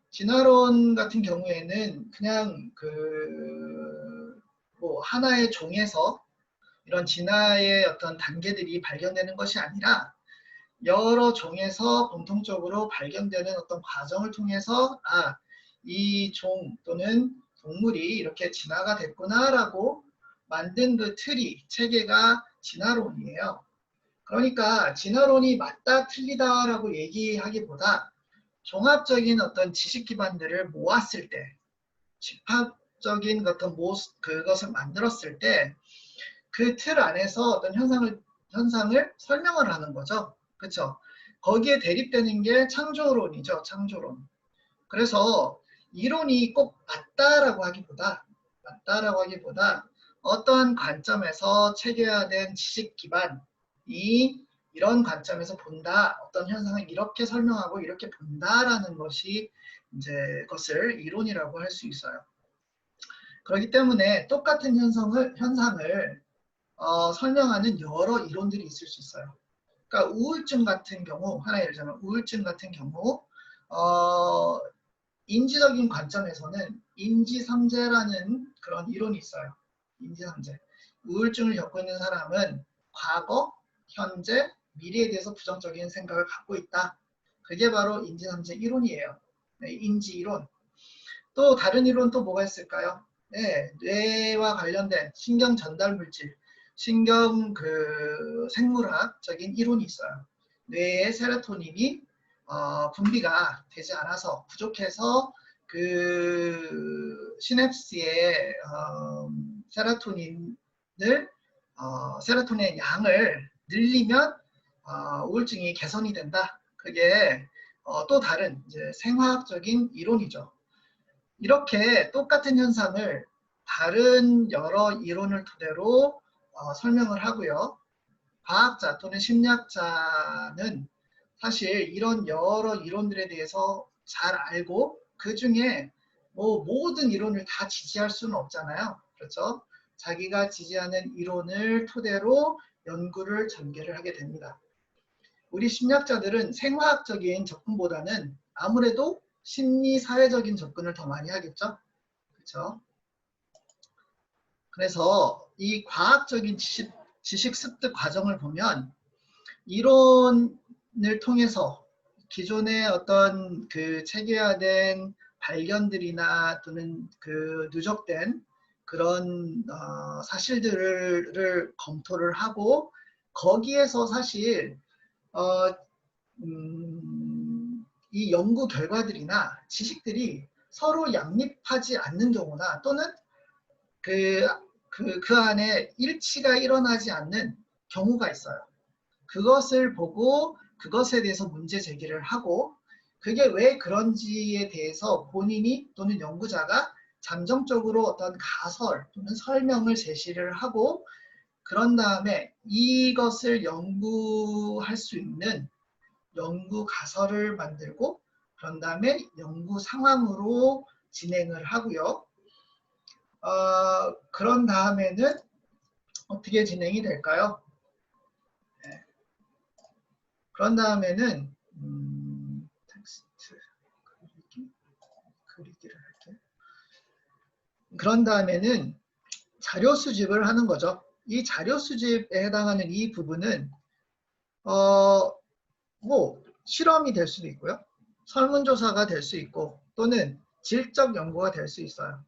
진화론 같은 경우에는 그냥 하나의 종에서 이런 진화의 어떤 단계들이 발견되는 것이 아니라 여러 종에서 공통적으로 발견되는 어떤 과정을 통해서 이 종 또는 동물이 이렇게 진화가 됐구나라고 만든 그 틀이, 체계가 진화론이에요. 그러니까 진화론이 맞다 틀리다라고 얘기하기보다 종합적인 어떤 지식 기반들을 모았을 때, 집합적인 어떤 그것을 만들었을 때 그 틀 안에서 어떤 현상을 설명을 하는 거죠. 그렇죠? 거기에 대립되는 게 창조론이죠. 창조론. 그래서 이론이 꼭 맞다라고 하기보다 어떠한 관점에서 체계화된 지식 기반이 이런 관점에서 본다. 어떤 현상을 이렇게 설명하고 이렇게 본다라는 것이 이제 그것을 이론이라고 할 수 있어요. 그렇기 때문에 똑같은 현상을 설명하는 여러 이론들이 있을 수 있어요. 그러니까 우울증 같은 경우, 하나 예를 들자면 우울증 같은 경우 인지적인 관점에서는 인지상재라는 그런 이론이 있어요. 인지상재. 우울증을 겪고 있는 사람은 과거, 현재, 미래에 대해서 부정적인 생각을 갖고 있다. 그게 바로 인지상재 이론이에요. 네, 인지이론. 또 다른 이론 또 뭐가 있을까요? 네, 뇌와 관련된 신경 전달 물질, 신경 생물학적인 이론이 있어요. 뇌의 세로토닌이 분비가 되지 않아서 부족해서 그 시냅스의 세로토닌의 양을 늘리면 우울증이 개선이 된다. 그게 또 다른 이제 생화학적인 이론이죠. 이렇게 똑같은 현상을 다른 여러 이론을 토대로 설명을 하고요. 과학자 또는 심리학자는 사실 이런 여러 이론들에 대해서 잘 알고 그 중에 뭐 모든 이론을 다 지지할 수는 없잖아요. 그렇죠? 자기가 지지하는 이론을 토대로 연구를 전개를 하게 됩니다. 우리 심리학자들은 생화학적인 접근보다는 아무래도 심리 사회적인 접근을 더 많이 하겠죠. 그렇죠? 그래서 이 과학적인 지식 습득 과정을 보면 이론을 통해서 기존의 어떤 그 체계화된 발견들이나 또는 그 누적된 그런 사실들을 검토를 하고 거기에서 사실 이 연구 결과들이나 지식들이 서로 양립하지 않는 경우나 또는 그 안에 일치가 일어나지 않는 경우가 있어요. 그것을 보고 그것에 대해서 문제 제기를 하고 그게 왜 그런지에 대해서 본인이 또는 연구자가 잠정적으로 어떤 가설 또는 설명을 제시를 하고 그런 다음에 이것을 연구할 수 있는 연구 가설을 만들고 그런 다음에 연구 상황으로 진행을 하고요. 그런 다음에는 어떻게 진행이 될까요? 네. 그런 다음에는 텍스트 그리기를 할게요. 그런 다음에는 자료 수집을 하는 거죠. 이 자료 수집에 해당하는 이 부분은 뭐 실험이 될 수도 있고요. 설문조사가 될 수 있고 또는 질적 연구가 될 수 있어요.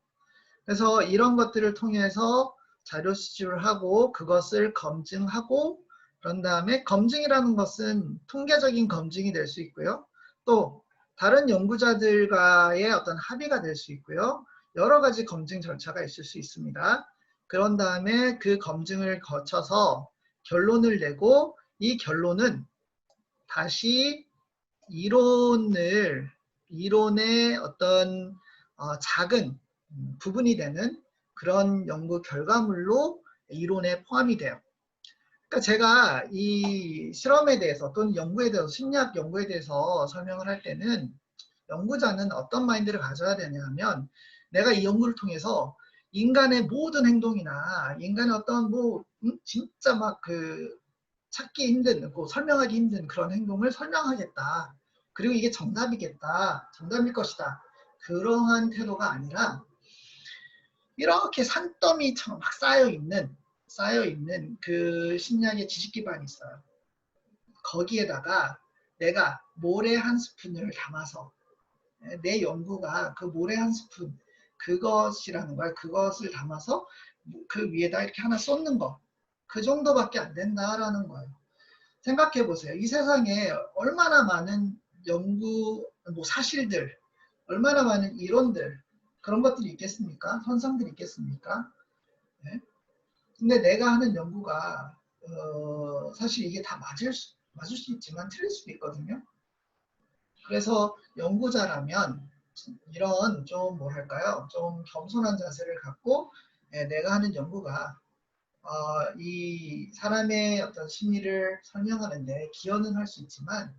그래서 이런 것들을 통해서 자료 수집을 하고 그것을 검증하고 그런 다음에 검증이라는 것은 통계적인 검증이 될 수 있고요. 또 다른 연구자들과의 어떤 합의가 될 수 있고요. 여러 가지 검증 절차가 있을 수 있습니다. 그런 다음에 그 검증을 거쳐서 결론을 내고 이 결론은 다시 이론의 어떤 작은 부분이 되는 그런 연구 결과물로 이론에 포함이 돼요. 그러니까 제가 이 실험에 대해서 또는 연구에 대해서 심리학 연구에 대해서 설명을 할 때는 연구자는 어떤 마인드를 가져야 되냐 하면 내가 이 연구를 통해서 인간의 모든 행동이나 인간의 어떤 진짜 막 찾기 힘든, 설명하기 힘든 그런 행동을 설명하겠다. 그리고 이게 정답이겠다. 정답일 것이다. 그러한 태도가 아니라 이렇게 산더미처럼 막 쌓여있는 그 심리학의 지식 기반이 있어요. 거기에다가 내가 모래 한 스푼을 담아서 내 연구가 그 모래 한 스푼 그것이라는 거야. 그것을 담아서 그 위에다 이렇게 하나 쏟는 거. 그 정도밖에 안 된다라는 거예요. 생각해 보세요. 이 세상에 얼마나 많은 연구, 뭐 사실들, 얼마나 많은 이론들, 그런 것들이 있겠습니까? 현상들이 있겠습니까? 네? 근데 내가 하는 연구가 사실 이게 다 맞을 수 있지만 틀릴 수도 있거든요. 그래서 연구자라면 이런 좀 뭐랄까요? 좀 겸손한 자세를 갖고 내가 하는 연구가 이 사람의 어떤 심리를 설명하는데 기여는 할 수 있지만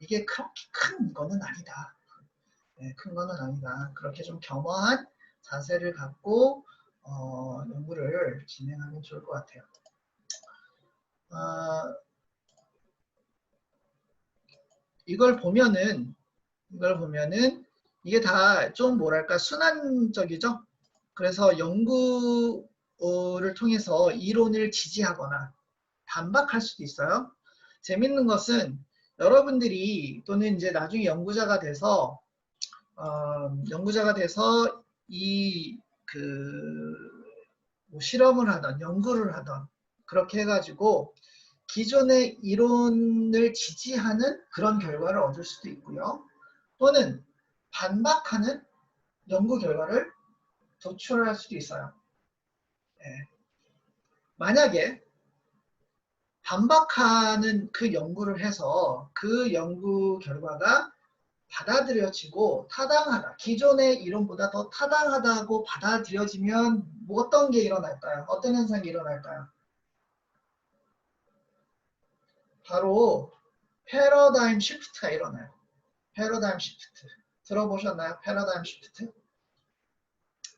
이게 그렇게 큰 거는 아니다. 큰 거는 아니다. 그렇게 좀 겸허한 자세를 갖고 연구를 진행하면 좋을 것 같아요. 이걸 보면은 이게 다 좀 뭐랄까 순환적이죠. 그래서 연구를 통해서 이론을 지지하거나 반박할 수도 있어요. 재밌는 것은 여러분들이 또는 이제 나중에 연구자가 돼서 뭐 실험을 하던 연구를 하던 그렇게 해가지고 기존의 이론을 지지하는 그런 결과를 얻을 수도 있고요. 또는 반박하는 연구 결과를 도출할 수도 있어요. 만약에 반박하는 그 연구를 해서 그 연구 결과가 받아들여지고 타당하다. 기존의 이론보다 더 타당하다고 받아들여지면 뭐 어떤 게 일어날까요? 어떤 현상이 일어날까요? 바로 패러다임 시프트가 일어나요. 패러다임 시프트. 들어보셨나요? 패러다임 시프트?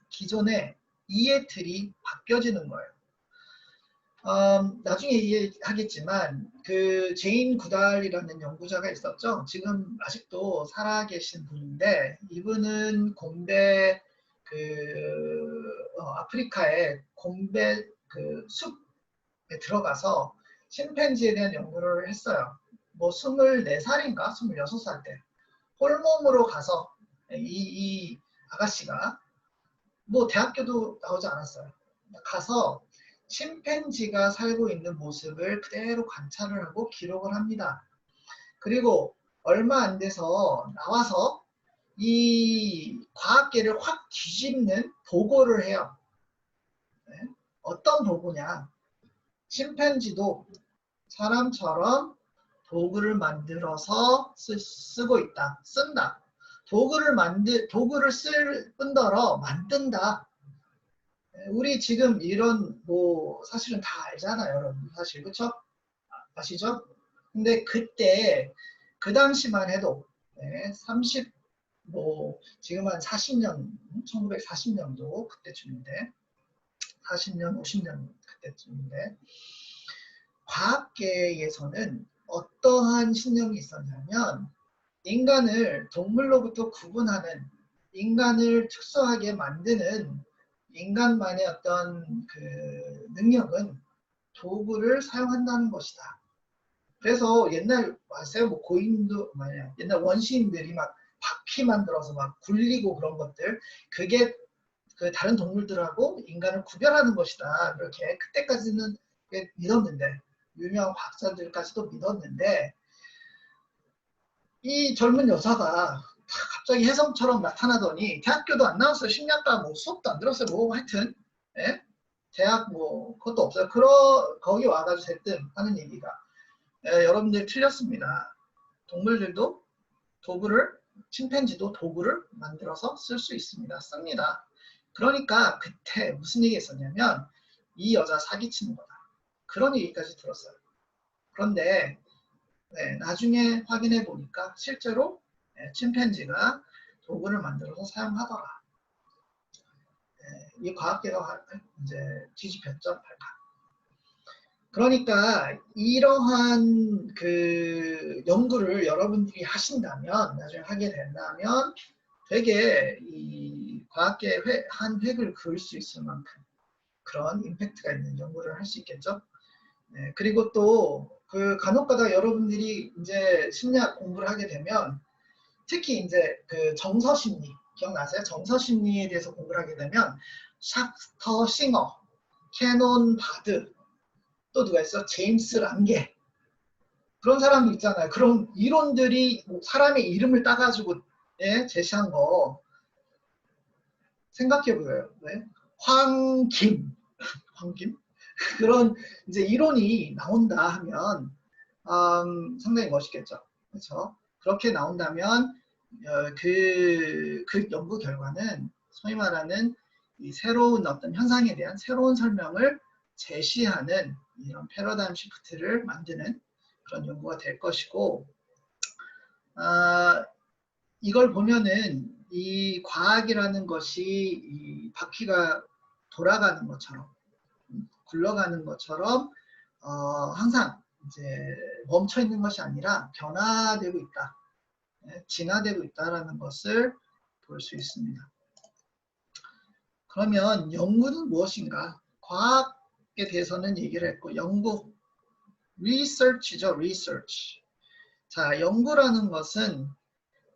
기존의 이해 틀이 바뀌어지는 거예요. 나중에 이해하겠지만 그 제인 구달이라는 연구자가 있었죠. 지금 아직도 살아계신 분인데 이분은 곰배 아프리카의 곰배 그 숲에 들어가서 침팬지에 대한 연구를 했어요. 뭐 24살인가 26살 때 홀몸으로 가서 이 아가씨가 뭐 대학교도 나오지 않았어요. 가서 침팬지가 살고 있는 모습을 그대로 관찰을 하고 기록을 합니다. 그리고 얼마 안 돼서 나와서 이 과학계를 확 뒤집는 보고를 해요. 네? 어떤 보고냐? 침팬지도 사람처럼 도구를 만들어서 쓰고 있다. 쓴다. 도구를 쓸 뿐더러 만든다. 우리 지금 이런 뭐 사실은 다 알잖아요, 여러분. 사실 그쵸? 아시죠? 근데 그때 그 당시만 해도 30, 뭐 지금 한 40년, 1940년도 그때쯤인데 40년, 50년 그때쯤인데 과학계에서는 어떠한 신념이 있었냐면 인간을 동물로부터 구분하는 인간을 특수하게 만드는 인간만의 어떤 그 능력은 도구를 사용한다는 것이다. 그래서 옛날 아세요? 뭐 고인도 뭐냐 옛날 원시인들이 막 바퀴 만들어서 막 굴리고 그런 것들 그게 그 다른 동물들하고 인간을 구별하는 것이다. 그렇게 그때까지는 믿었는데 유명한 과학자들까지도 믿었는데 이 젊은 여자가 갑자기 혜성처럼 나타나더니 대학교도 안 나왔어요. 심리학과 뭐 수업도 안 들었어요. 뭐 하여튼 대학 뭐 그것도 없어요. 거기 와가지고 대뜸 하는 얘기가 여러분들 틀렸습니다. 동물들도 침팬지도 도구를 만들어서 쓸 수 있습니다. 씁니다. 그러니까 그때 무슨 얘기 했었냐면 이 여자 사기치는 거다. 그런 얘기까지 들었어요. 그런데 나중에 확인해 보니까 실제로 침팬지가 도구를 만들어서 사용하더라. 이 과학계가 이제 뒤집혔죠. 발칵. 그러니까 이러한 그 연구를 여러분들이 하신다면 나중에 하게 된다면 되게 이 과학계에 한 획을 그을 수 있을 만큼 그런 임팩트가 있는 연구를 할 수 있겠죠. 네, 그리고 또 그 간혹가다 여러분들이 이제 심리학 공부를 하게 되면 특히 이제 그 정서심리 기억나세요? 정서심리에 대해서 공부를 하게 되면 샤크터 싱어, 캐논 바드, 또 누가 있어? 제임스 랑게, 그런 사람도 있잖아요. 그런 이론들이 뭐 사람의 이름을 따가지고 예, 제시한 거 생각해 보세요. 네? 황김, 황김? 그런 이제 이론이 나온다 하면 상당히 멋있겠죠. 그렇죠? 그렇게 나온다면 그 연구 결과는 소위 말하는 이 새로운 어떤 현상에 대한 새로운 설명을 제시하는 이런 패러다임 시프트를 만드는 그런 연구가 될 것이고, 이걸 보면은 이 과학이라는 것이 이 바퀴가 돌아가는 것처럼 굴러가는 것처럼 항상 이제 멈춰 있는 것이 아니라 변화되고 있다, 진화되고 있다라는 것을 볼 수 있습니다. 그러면 연구는 무엇인가? 과학에 대해서는 얘기를 했고, 연구, research죠, research. 자, 연구라는 것은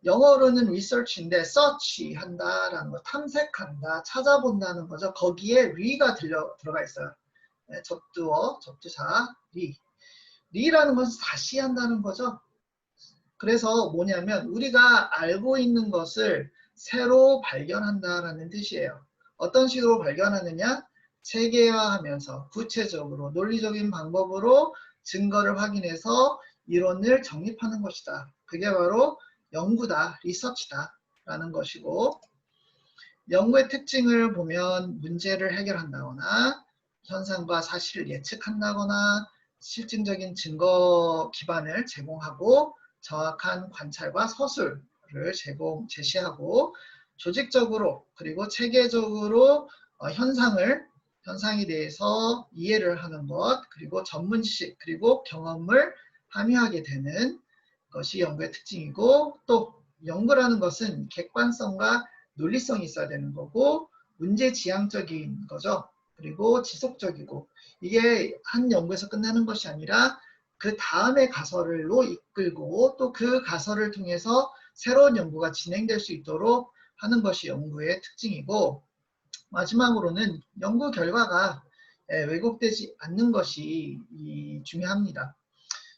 영어로는 research인데 search 한다라는 거, 탐색한다, 찾아본다는 거죠. 거기에 re가 들어가 있어요. 네, 접두어, 접두사, re. re라는 것은 다시 한다는 거죠. 그래서 뭐냐면 우리가 알고 있는 것을 새로 발견한다라는 뜻이에요. 어떤 식으로 발견하느냐? 체계화하면서 구체적으로 논리적인 방법으로 증거를 확인해서 이론을 정립하는 것이다. 그게 바로 연구다, 리서치다 라는 것이고, 연구의 특징을 보면 문제를 해결한다거나 현상과 사실을 예측한다거나 실증적인 증거 기반을 제공하고 정확한 관찰과 서술을 제시하고 조직적으로 그리고 체계적으로 현상에 대해서 이해를 하는 것, 그리고 전문 지식 그리고 경험을 함유하게 되는 것이 연구의 특징이고, 또 연구라는 것은 객관성과 논리성이 있어야 되는 거고 문제지향적인 거죠. 그리고 지속적이고, 이게 한 연구에서 끝나는 것이 아니라 그 다음의 가설로 이끌고 또 그 가설을 통해서 새로운 연구가 진행될 수 있도록 하는 것이 연구의 특징이고, 마지막으로는 연구 결과가 왜곡되지 않는 것이 중요합니다.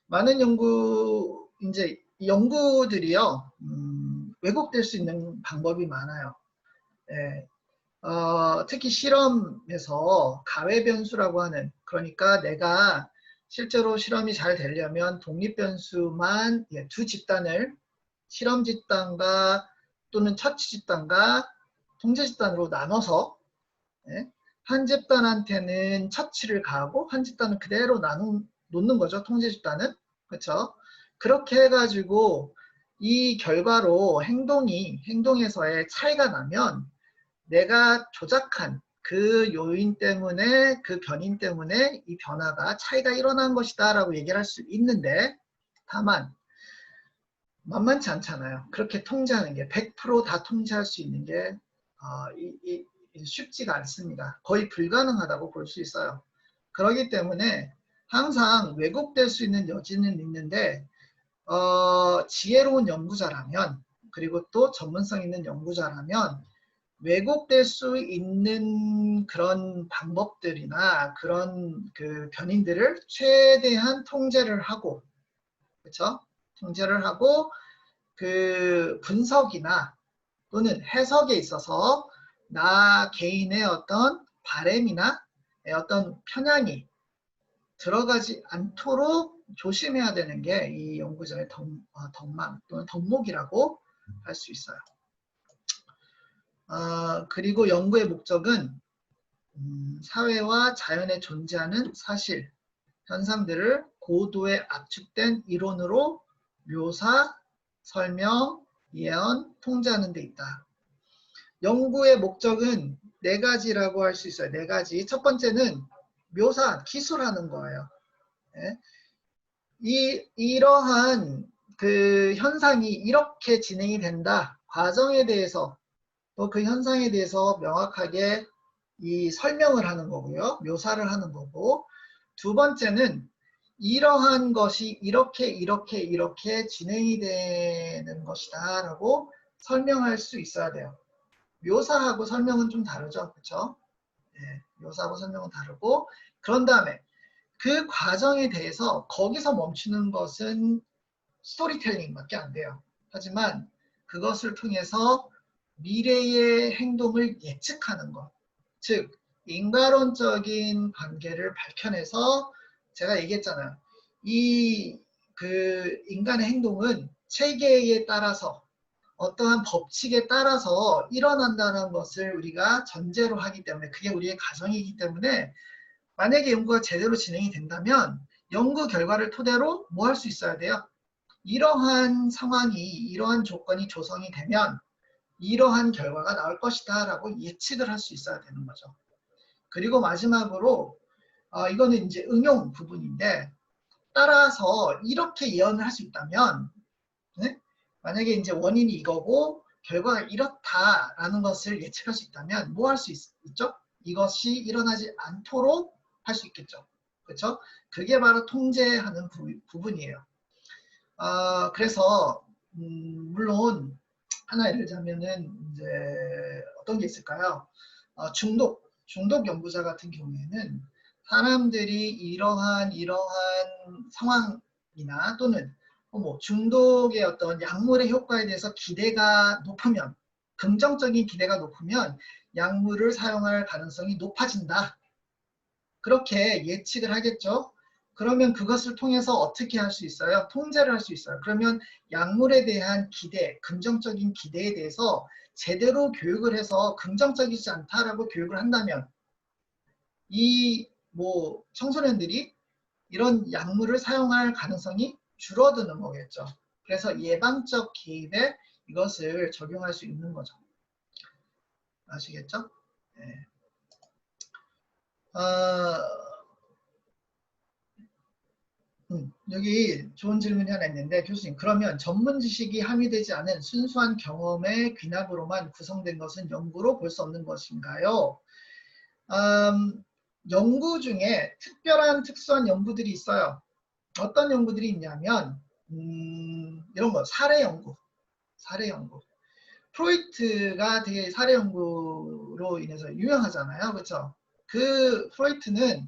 많은 연구들이요, 왜곡될 수 있는 방법이 많아요. 예, 특히 실험에서 가외 변수라고 하는, 그러니까 내가 실제로 실험이 잘 되려면 독립 변수만 두 집단을 실험 집단과 또는 처치 집단과 통제 집단으로 나눠서 한 집단한테는 처치를 가하고 한 집단은 그대로 놓는 거죠. 통제 집단은. 그렇죠? 그렇게 해가지고 이 결과로 행동에서의 차이가 나면 내가 조작한 그 요인 때문에, 그 변인 때문에 이 변화가 차이가 일어난 것이다 라고 얘기를 할 수 있는데, 다만 만만치 않잖아요. 그렇게 통제하는 게 100% 통제할 수 있는 게 쉽지가 않습니다. 거의 불가능하다고 볼 수 있어요. 그렇기 때문에 항상 왜곡될 수 있는 여지는 있는데, 지혜로운 연구자라면, 그리고 또 전문성 있는 연구자라면 왜곡될 수 있는 그런 방법들이나 그런 그 변인들을 최대한 통제를 하고, 그렇죠? 통제를 하고 그 분석이나 또는 해석에 있어서 나 개인의 어떤 바램이나 어떤 편향이 들어가지 않도록 조심해야 되는 게 이 연구자의 덕망 또는 덕목이라고 할 수 있어요. 그리고 연구의 목적은 사회와 자연에 존재하는 사실, 현상들을 고도의 압축된 이론으로 묘사, 설명, 예언, 통제하는 데 있다. 연구의 목적은 네 가지라고 할 수 있어요. 네 가지. 첫 번째는 묘사, 기술하는 거예요. 네? 이러한 그 현상이 이렇게 진행이 된다. 과정에 대해서 또 그 현상에 대해서 명확하게 이 설명을 하는 거고요. 묘사를 하는 거고, 두 번째는 이러한 것이 이렇게 진행이 되는 것이다 라고 설명할 수 있어야 돼요. 묘사하고 설명은 좀 다르죠. 그렇죠? 네, 묘사하고 설명은 다르고 그런 다음에 그 과정에 대해서 거기서 멈추는 것은 스토리텔링밖에 안 돼요. 하지만 그것을 통해서 미래의 행동을 예측하는 것, 즉 인과론적인 관계를 밝혀내서 제가 얘기했잖아요. 이 그 인간의 행동은 체계에 따라서 어떠한 법칙에 따라서 일어난다는 것을 우리가 전제로 하기 때문에 그게 우리의 가정이기 때문에 만약에 연구가 제대로 진행이 된다면 연구 결과를 토대로 뭐 할 수 있어야 돼요? 이러한 상황이 이러한 조건이 조성이 되면 이러한 결과가 나올 것이다 라고 예측을 할 수 있어야 되는 거죠. 그리고 마지막으로 이거는 이제 응용 부분인데 따라서 이렇게 예언을 할 수 있다면 네? 만약에 이제 원인이 이거고 결과가 이렇다라는 것을 예측할 수 있다면 뭐 할 수 있죠? 이것이 일어나지 않도록 할 수 있겠죠. 그렇죠? 그게 바로 통제하는 부분이에요. 그래서 물론 하나 예를 들자면은 이제 어떤 게 있을까요? 중독 연구자 같은 경우에는 사람들이 이러한 상황이나 또는 뭐 중독의 어떤 약물의 효과에 대해서 기대가 높으면 긍정적인 기대가 높으면 약물을 사용할 가능성이 높아진다. 그렇게 예측을 하겠죠. 그러면 그것을 통해서 어떻게 할 수 있어요? 통제를 할 수 있어요. 그러면 약물에 대한 기대, 긍정적인 기대에 대해서 제대로 교육을 해서 긍정적이지 않다라고 교육을 한다면 이 뭐 청소년들이 이런 약물을 사용할 가능성이 줄어드는 거겠죠. 그래서 예방적 개입에 이것을 적용할 수 있는 거죠. 아시겠죠? 네. 여기 좋은 질문이 하나 있는데 교수님 그러면 전문 지식이 함유되지 않은 순수한 경험의 귀납으로만 구성된 것은 연구로 볼 수 없는 것인가요? 연구 중에 특수한 연구들이 있어요. 어떤 연구들이 있냐면 이런 거 사례 연구. 프로이트가 되게 사례 연구로 인해서 유명하잖아요. 그렇죠? 그 프로이트는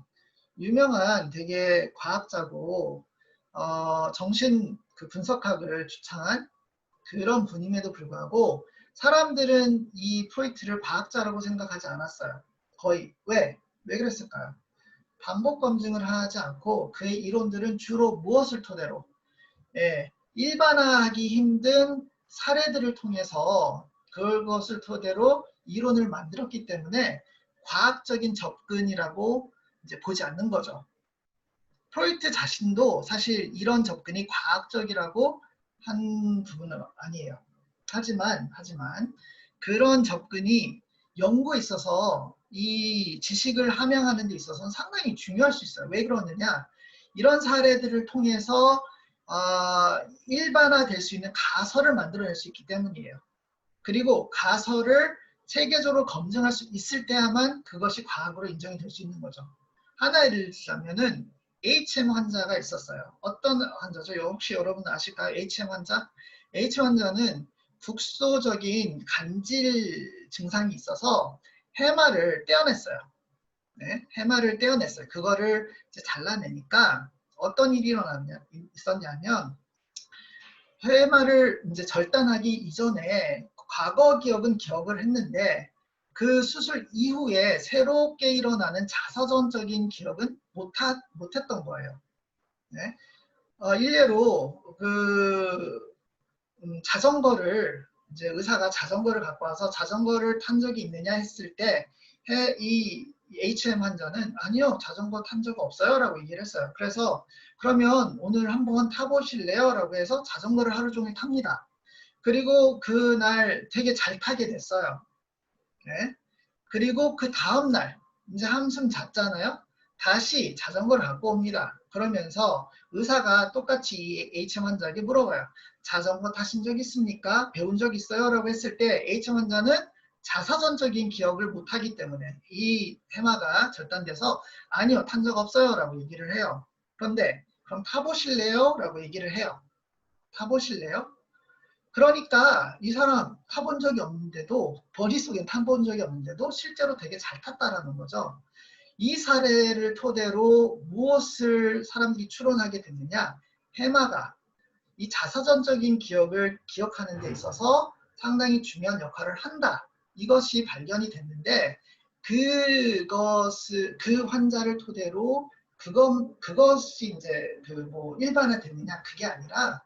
유명한 되게 과학자고 정신 그 분석학을 주창한 그런 분임에도 불구하고 사람들은 이 프로이트를 과학자라고 생각하지 않았어요. 거의. 왜 그랬을까요? 반복 검증을 하지 않고 그의 이론들은 주로 무엇을 토대로 일반화하기 힘든 사례들을 통해서 그것을 토대로 이론을 만들었기 때문에 과학적인 접근이라고 이제 보지 않는 거죠. 프로이트 자신도 사실 이런 접근이 과학적이라고 한 부분은 아니에요. 하지만 그런 접근이 연구에 있어서 이 지식을 함양하는 데 있어서는 상당히 중요할 수 있어요. 왜 그러느냐? 이런 사례들을 통해서 일반화될 수 있는 가설을 만들어낼 수 있기 때문이에요. 그리고 가설을 체계적으로 검증할 수 있을 때야만 그것이 과학으로 인정이 될 수 있는 거죠. 하나 예를 들자면은 HM 환자가 있었어요. 어떤 환자죠? 혹시 여러분 아실까요? HM 환자? HM 환자는 국소적인 간질 증상이 있어서 해마를 떼어냈어요. 네, 해마를 떼어냈어요. 그거를 이제 잘라내니까 어떤 일이 있었냐면 해마를 이제 절단하기 이전에 과거 기억은 기억을 했는데 그 수술 이후에 새롭게 일어나는 자서전적인 기억은 못했던 거예요. 네? 일례로 자전거를 이제 의사가 자전거를 갖고 와서 자전거를 탄 적이 있느냐 했을 때 이 HM 환자는 아니요 자전거 탄 적 없어요 라고 얘기를 했어요. 그래서 그러면 오늘 한번 타보실래요? 라고 해서 자전거를 하루 종일 탑니다. 그리고 그날 되게 잘 타게 됐어요. 네? 그리고 그 다음날 이제 한숨 잤잖아요. 다시 자전거를 갖고 옵니다. 그러면서 의사가 똑같이 이 HM 환자에게 물어봐요. 자전거 타신 적 있습니까? 배운 적 있어요? 라고 했을 때 HM 환자는 자사전적인 기억을 못하기 때문에 이 해마가 절단돼서 아니요, 탄 적 없어요 라고 얘기를 해요. 그런데 그럼 타보실래요? 라고 얘기를 해요. 타보실래요? 그러니까 이 사람 타본 적이 없는데도, 머릿속엔 타본 적이 없는데도 실제로 되게 잘 탔다라는 거죠. 이 사례를 토대로 무엇을 사람들이 추론하게 됐느냐? 해마가 이 자사전적인 기억을 기억하는 데 있어서 상당히 중요한 역할을 한다. 이것이 발견이 됐는데, 그 환자를 토대로 그것이 이제 일반화됐느냐? 그게 아니라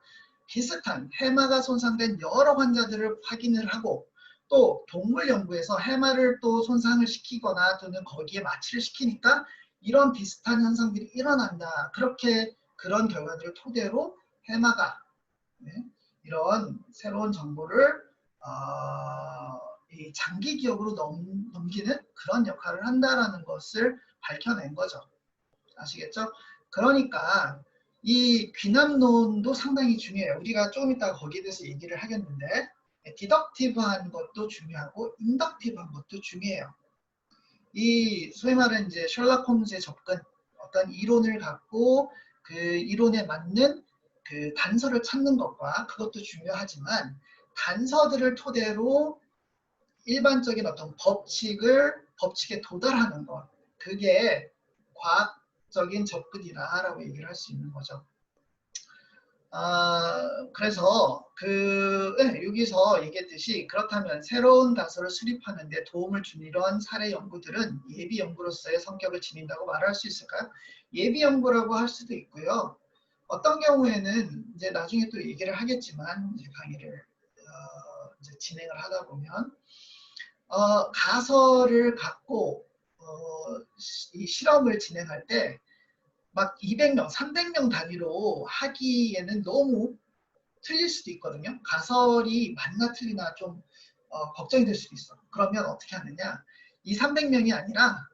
비슷한 해마가 손상된 여러 환자들을 확인을 하고, 또 동물 연구에서 해마를 또 손상을 시키거나 또는 거기에 마취를 시키니까 이런 비슷한 현상들이 일어난다. 그렇게 그런 결과들을 토대로 해마가 이런 새로운 정보를 이 장기 기억으로 넘기는 그런 역할을 한다라는 것을 밝혀낸 거죠. 아시겠죠? 그러니까 이 귀남론도 상당히 중요해요. 우리가 조금 이따가 거기에 대해서 얘기를 하겠는데, 디덕티브한 것도 중요하고 인덕티브한 것도 중요해요. 이 소위 말하는 이제 셜록 홈즈의 접근, 어떤 이론을 갖고 그 이론에 맞는 그 단서를 찾는 것과 그것도 중요하지만, 단서들을 토대로 일반적인 어떤 법칙에 도달하는 것, 그게 과학적인 접근이다라고 얘기를 할 수 있는 거죠. 그래서 여기서 얘기했듯이, 그렇다면 새로운 단서를 수립하는 데 도움을 준 이런 사례 연구들은 예비 연구로서의 성격을 지닌다고 말할 수 있을까요? 예비 연구라고 할 수도 있고요. 어떤 경우에는 이제 나중에 또 얘기를 하겠지만, 이제 강의를 이제 진행을 하다 보면 가설을 갖고 이 실험을 진행할 때 막 200명, 300명 단위로 하기에는 너무 틀릴 수도 있거든요. 가설이 맞나 틀리나 좀 걱정이 될 수도 있어. 그러면 어떻게 하느냐? 이 300명이 아니라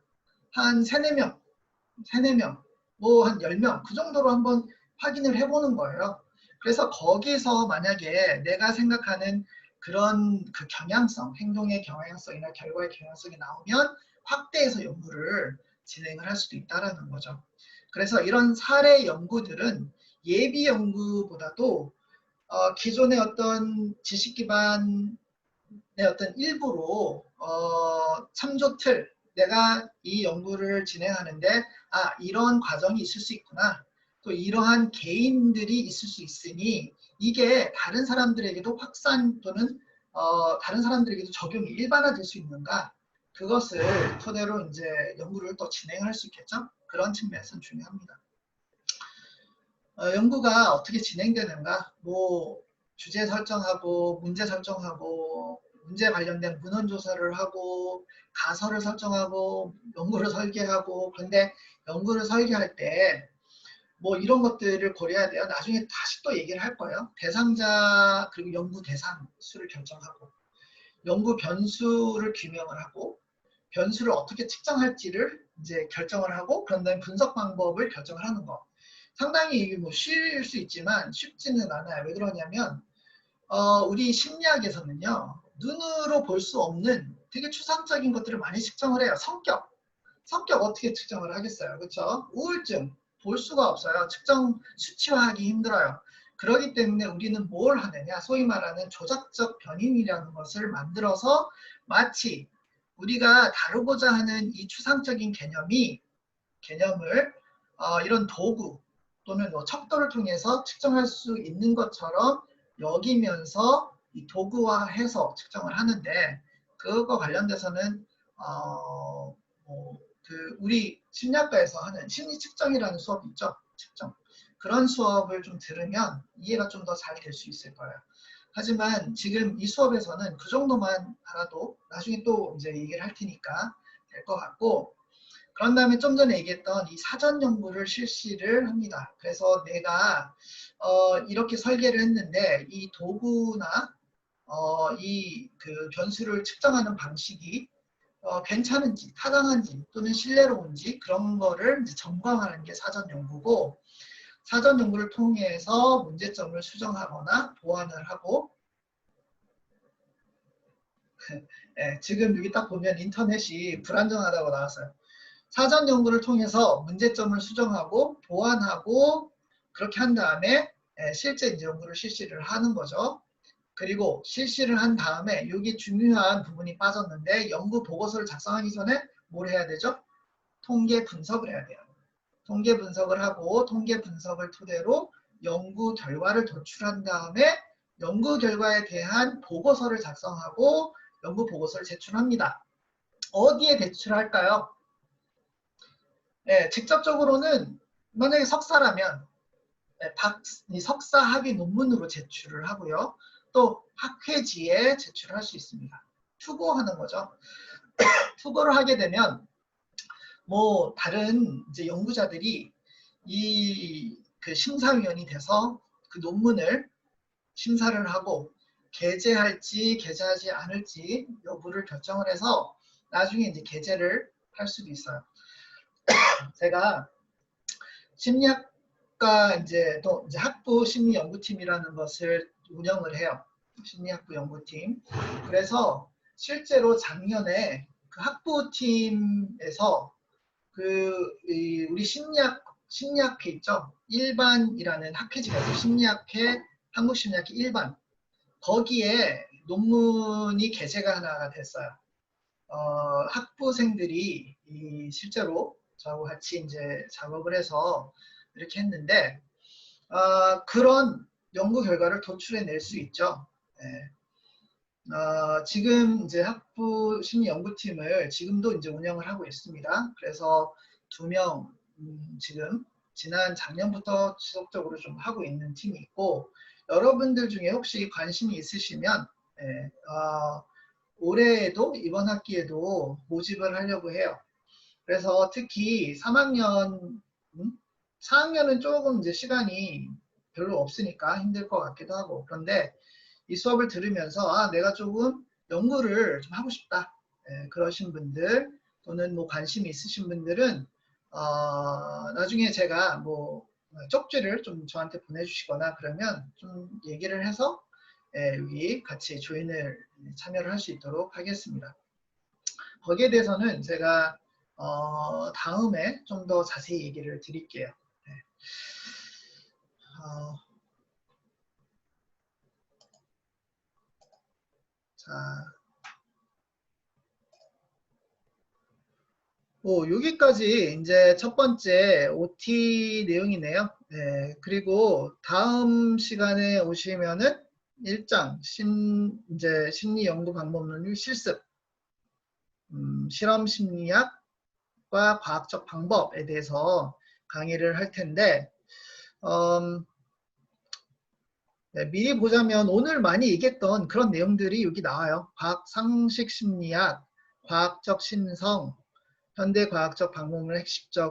한 3, 4명, 뭐 한 10명 그 정도로 한번 확인을 해보는 거예요. 그래서 거기서 만약에 내가 생각하는 그런 그 경향성, 행동의 경향성이나 결과의 경향성이 나오면 확대해서 연구를 진행을 할 수도 있다는 거죠. 그래서 이런 사례 연구들은 예비 연구보다도 기존의 어떤 지식 기반의 어떤 일부로 참조 틀, 내가 이 연구를 진행하는데 이런 과정이 있을 수 있구나, 또 이러한 개인들이 있을 수 있으니 이게 다른 사람들에게도 확산 또는 다른 사람들에게도 적용이 일반화될 수 있는가, 그것을 토대로 이제 연구를 또 진행할 수 있겠죠. 그런 측면에서는 중요합니다. 연구가 어떻게 진행되는가, 뭐 주제 설정하고 문제 설정하고 문제 관련된 문헌 조사를 하고 가설을 설정하고 연구를 설계하고, 그런데 연구를 설계할 때 뭐 이런 것들을 고려해야 돼요. 나중에 다시 또 얘기를 할 거예요. 대상자 그리고 연구 대상 수를 결정하고, 연구 변수를 규명을 하고, 변수를 어떻게 측정할지를 이제 결정을 하고, 그런 다음에 분석 방법을 결정을 하는 거. 상당히 이게 뭐 쉬울 수 있지만 쉽지는 않아요. 왜 그러냐면 우리 심리학에서는요, 눈으로 볼 수 없는 되게 추상적인 것들을 많이 측정을 해요. 성격 어떻게 측정을 하겠어요, 그렇죠? 우울증 볼 수가 없어요. 측정 수치화하기 힘들어요. 그렇기 때문에 우리는 뭘 하느냐, 소위 말하는 조작적 변인이라는 것을 만들어서 마치 우리가 다루고자 하는 이 추상적인 개념을 이런 도구 또는 뭐 척도를 통해서 측정할 수 있는 것처럼 여기면서 이 도구화해서 측정을 하는데, 그거 관련돼서는 우리 심리학과에서 하는 심리 측정이라는 수업이 있죠. 측정. 그런 수업을 좀 들으면 이해가 좀 더 잘 될 수 있을 거예요. 하지만 지금 이 수업에서는 그 정도만 알아도 나중에 또 이제 얘기를 할 테니까 될 것 같고, 그런 다음에 좀 전에 얘기했던 이 사전 연구를 실시를 합니다. 그래서 내가 이렇게 설계를 했는데 이 도구나 이 그 변수를 측정하는 방식이 괜찮은지, 타당한지 또는 신뢰로운지, 그런 거를 이제 점검하는 게 사전 연구고, 사전 연구를 통해서 문제점을 수정하거나 보완을 하고, 예, 지금 여기 딱 보면 인터넷이 불안정하다고 나왔어요. 사전 연구를 통해서 문제점을 수정하고 보완하고 그렇게 한 다음에 실제 이제 연구를 실시를 하는 거죠. 그리고 실시를 한 다음에 여기 중요한 부분이 빠졌는데 연구 보고서를 작성하기 전에 뭘 해야 되죠? 통계 분석을 해야 돼요. 통계 분석을 하고 통계 분석을 토대로 연구 결과를 도출한 다음에 연구 결과에 대한 보고서를 작성하고 연구 보고서를 제출합니다. 어디에 제출할까요? 네, 직접적으로는 만약에 석사라면 석사 학위 논문으로 제출을 하고요. 또 학회지에 제출할 수 있습니다. 투고하는 거죠. 투고를 하게 되면 뭐 다른 이제 연구자들이 이 그 심사위원이 돼서 그 논문을 심사를 하고 게재할지 게재하지 않을지 여부를 결정을 해서 나중에 이제 게재를 할 수도 있어요. 제가 심리학과 이제 또 이제 학부 심리 연구팀이라는 것을 운영을 해요. 심리학부 연구팀. 그래서 실제로 작년에 그 학부팀에서 우리 심리학회 있죠? 일반이라는 학회지가 있어요. 심리학회, 한국심리학회 일반. 거기에 논문이 게재가 하나 됐어요. 학부생들이 실제로 저하고 같이 이제 작업을 해서 이렇게 했는데, 그런 연구 결과를 도출해낼 수 있죠. 네. 지금 이제 학부 심리 연구팀을 지금도 이제 운영을 하고 있습니다. 그래서 2명 지금 지난 작년부터 지속적으로 좀 하고 있는 팀이 있고, 여러분들 중에 혹시 관심이 있으시면 올해에도 이번 학기에도 모집을 하려고 해요. 그래서 특히 3학년, 4학년은 조금 이제 시간이 별로 없으니까 힘들 것 같기도 하고, 그런데 이 수업을 들으면서 내가 조금 연구를 좀 하고 싶다. 그러신 분들 또는 뭐 관심이 있으신 분들은 나중에 제가 뭐 쪽지를 좀 저한테 보내주시거나 그러면 좀 얘기를 해서 여기 같이 조인을 참여를 할 수 있도록 하겠습니다. 거기에 대해서는 제가 다음에 좀 더 자세히 얘기를 드릴게요. 네. 자, 여기까지 이제 첫 번째 OT 내용이네요. 네, 그리고 다음 시간에 오시면은 1장 이제 심리 연구 방법론의 실습, 실험 심리학과 과학적 방법에 대해서 강의를 할 텐데, 네, 미리 보자면 오늘 많이 얘기했던 그런 내용들이 여기 나와요. 과학 상식 심리학, 과학적 신성, 현대과학적 방법론의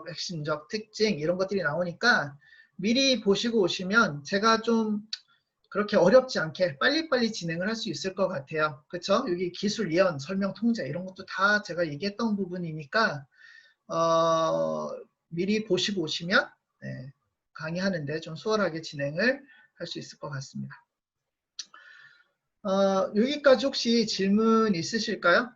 핵심적 특징 이런 것들이 나오니까 미리 보시고 오시면 제가 좀 그렇게 어렵지 않게 빨리빨리 진행을 할 수 있을 것 같아요. 그렇죠? 여기 기술 예언, 설명 통제 이런 것도 다 제가 얘기했던 부분이니까 미리 보시고 오시면 네, 강의하는데 좀 수월하게 진행을 할 수 있을 것 같습니다. 여기까지 혹시 질문 있으실까요?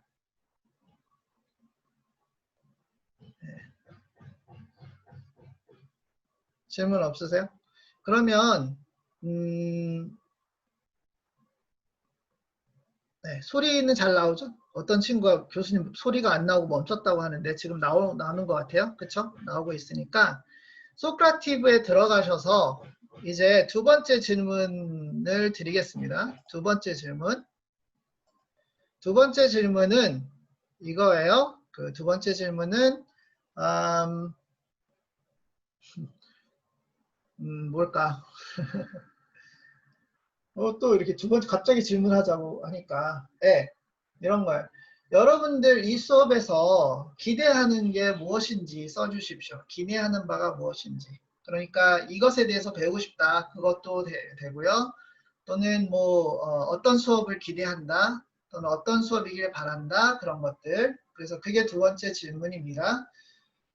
질문 없으세요? 그러면 네, 소리는 잘 나오죠? 어떤 친구가 교수님 소리가 안 나오고 멈췄다고 하는데 지금 나오는 것 같아요. 그쵸? 나오고 있으니까 소크라티브에 들어가셔서 이제 두 번째 질문을 드리겠습니다. 두 번째 질문. 두 번째 질문은 이거예요. 그 두 번째 질문은 뭘까? 또 이렇게 두 번째 갑자기 질문하자고 하니까 네, 이런 거예요. 여러분들 이 수업에서 기대하는 게 무엇인지 써주십시오. 기대하는 바가 무엇인지. 그러니까 이것에 대해서 배우고 싶다. 그것도 되고요. 또는 뭐 어떤 수업을 기대한다. 또는 어떤 수업이길 바란다. 그런 것들. 그래서 그게 두 번째 질문입니다.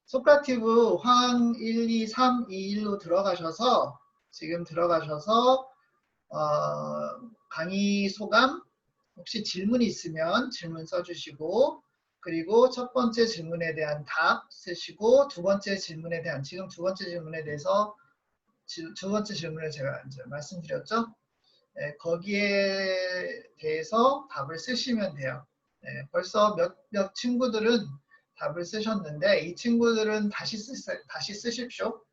소크라티브 황 1, 2, 3, 2, 1로 지금 들어가셔서 강의 소감, 혹시 질문이 있으면 질문 써주시고, 그리고 첫 번째 질문에 대한 답 쓰시고, 두 번째 질문에 대한, 지금 두 번째 질문에 대해서, 두 번째 질문을 제가 이제 말씀드렸죠? 네, 거기에 대해서 답을 쓰시면 돼요. 네, 벌써 몇 친구들은 답을 쓰셨는데, 이 친구들은 다시 쓰십시오.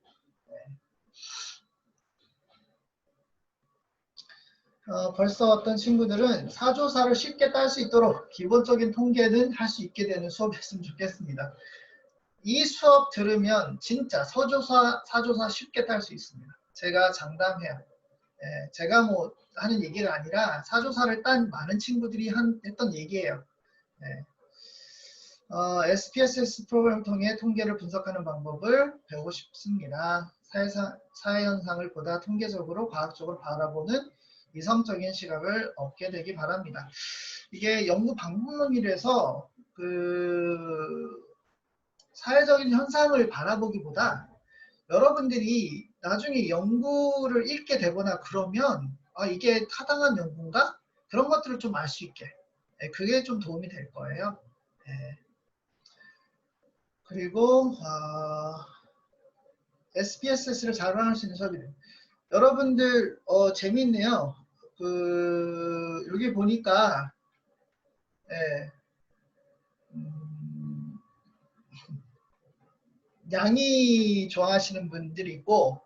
벌써 어떤 친구들은 사조사를 쉽게 딸 수 있도록 기본적인 통계는 할 수 있게 되는 수업이었으면 좋겠습니다. 이 수업 들으면 진짜 사조사 쉽게 딸 수 있습니다. 제가 장담해요. 예, 제가 뭐 하는 얘기가 아니라 사조사를 딴 많은 친구들이 했던 얘기예요. 예. SPSS 프로그램을 통해 통계를 분석하는 방법을 배우고 싶습니다. 사회현상을 보다 통계적으로 과학적으로 바라보는 이성적인 시각을 얻게 되기 바랍니다. 이게 연구 방법론이라서 사회적인 현상을 바라보기보다 여러분들이 나중에 연구를 읽게 되거나 그러면 이게 타당한 연구인가? 그런 것들을 좀 알 수 있게. 그게 좀 도움이 될 거예요. 그리고 SPSS를 잘 활용할 수 있는 수업이래요. 여러분들 재미있네요. 여기 보니까 예, 양이 좋아하시는 분들이 있고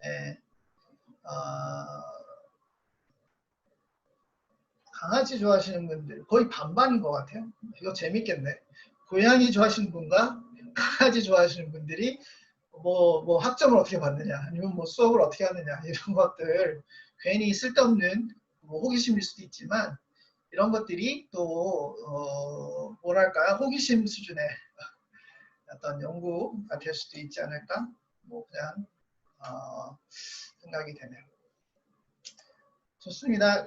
예, 강아지 좋아하시는 분들 거의 반반인 것 같아요. 이거 재밌겠네. 고양이 좋아하시는 분과 강아지 좋아하시는 분들이 뭐 학점을 어떻게 받느냐 아니면 뭐 수업을 어떻게 하느냐 이런 것들 괜히 쓸데없는 뭐 호기심일 수도 있지만 이런 것들이 또 뭐랄까요 호기심 수준의 어떤 연구가 될 수도 있지 않을까 뭐 그냥 생각이 되네요. 좋습니다.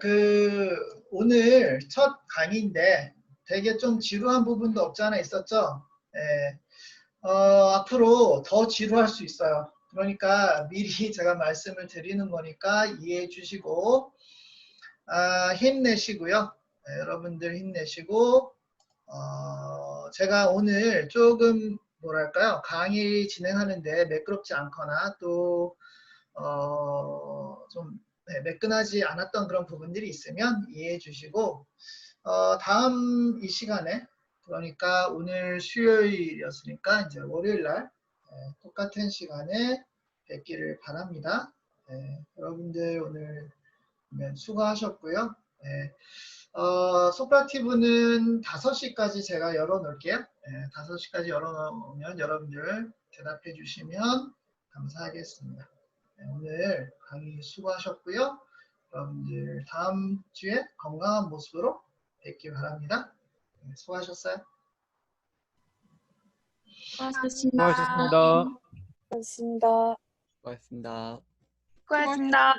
오늘 첫 강의인데 되게 좀 지루한 부분도 없지 않아 있었죠? 예. 앞으로 더 지루할 수 있어요. 그러니까 미리 제가 말씀을 드리는 거니까 이해해 주시고 힘내시고요. 네, 여러분들 힘내시고 제가 오늘 조금 뭐랄까요 강의 진행하는데 매끄럽지 않거나 또 좀 매끈하지 않았던 그런 부분들이 있으면 이해해 주시고 다음 이 시간에 그러니까 오늘 수요일이었으니까 이제 월요일날 똑같은 시간에 뵙기를 바랍니다. 여러분들 오늘 수고하셨고요. 소프라티브는 5시까지 제가 열어놓을게요. 5시까지 열어놓으면 여러분들 대답해 주시면 감사하겠습니다. 오늘 강의 수고하셨고요. 여러분들 다음 주에 건강한 모습으로 뵙기 바랍니다. 수고하셨어요. 수고하셨습니다. 수고하셨습니다. 고맙습니다. 수고하셨습니다. 수고하셨습니다.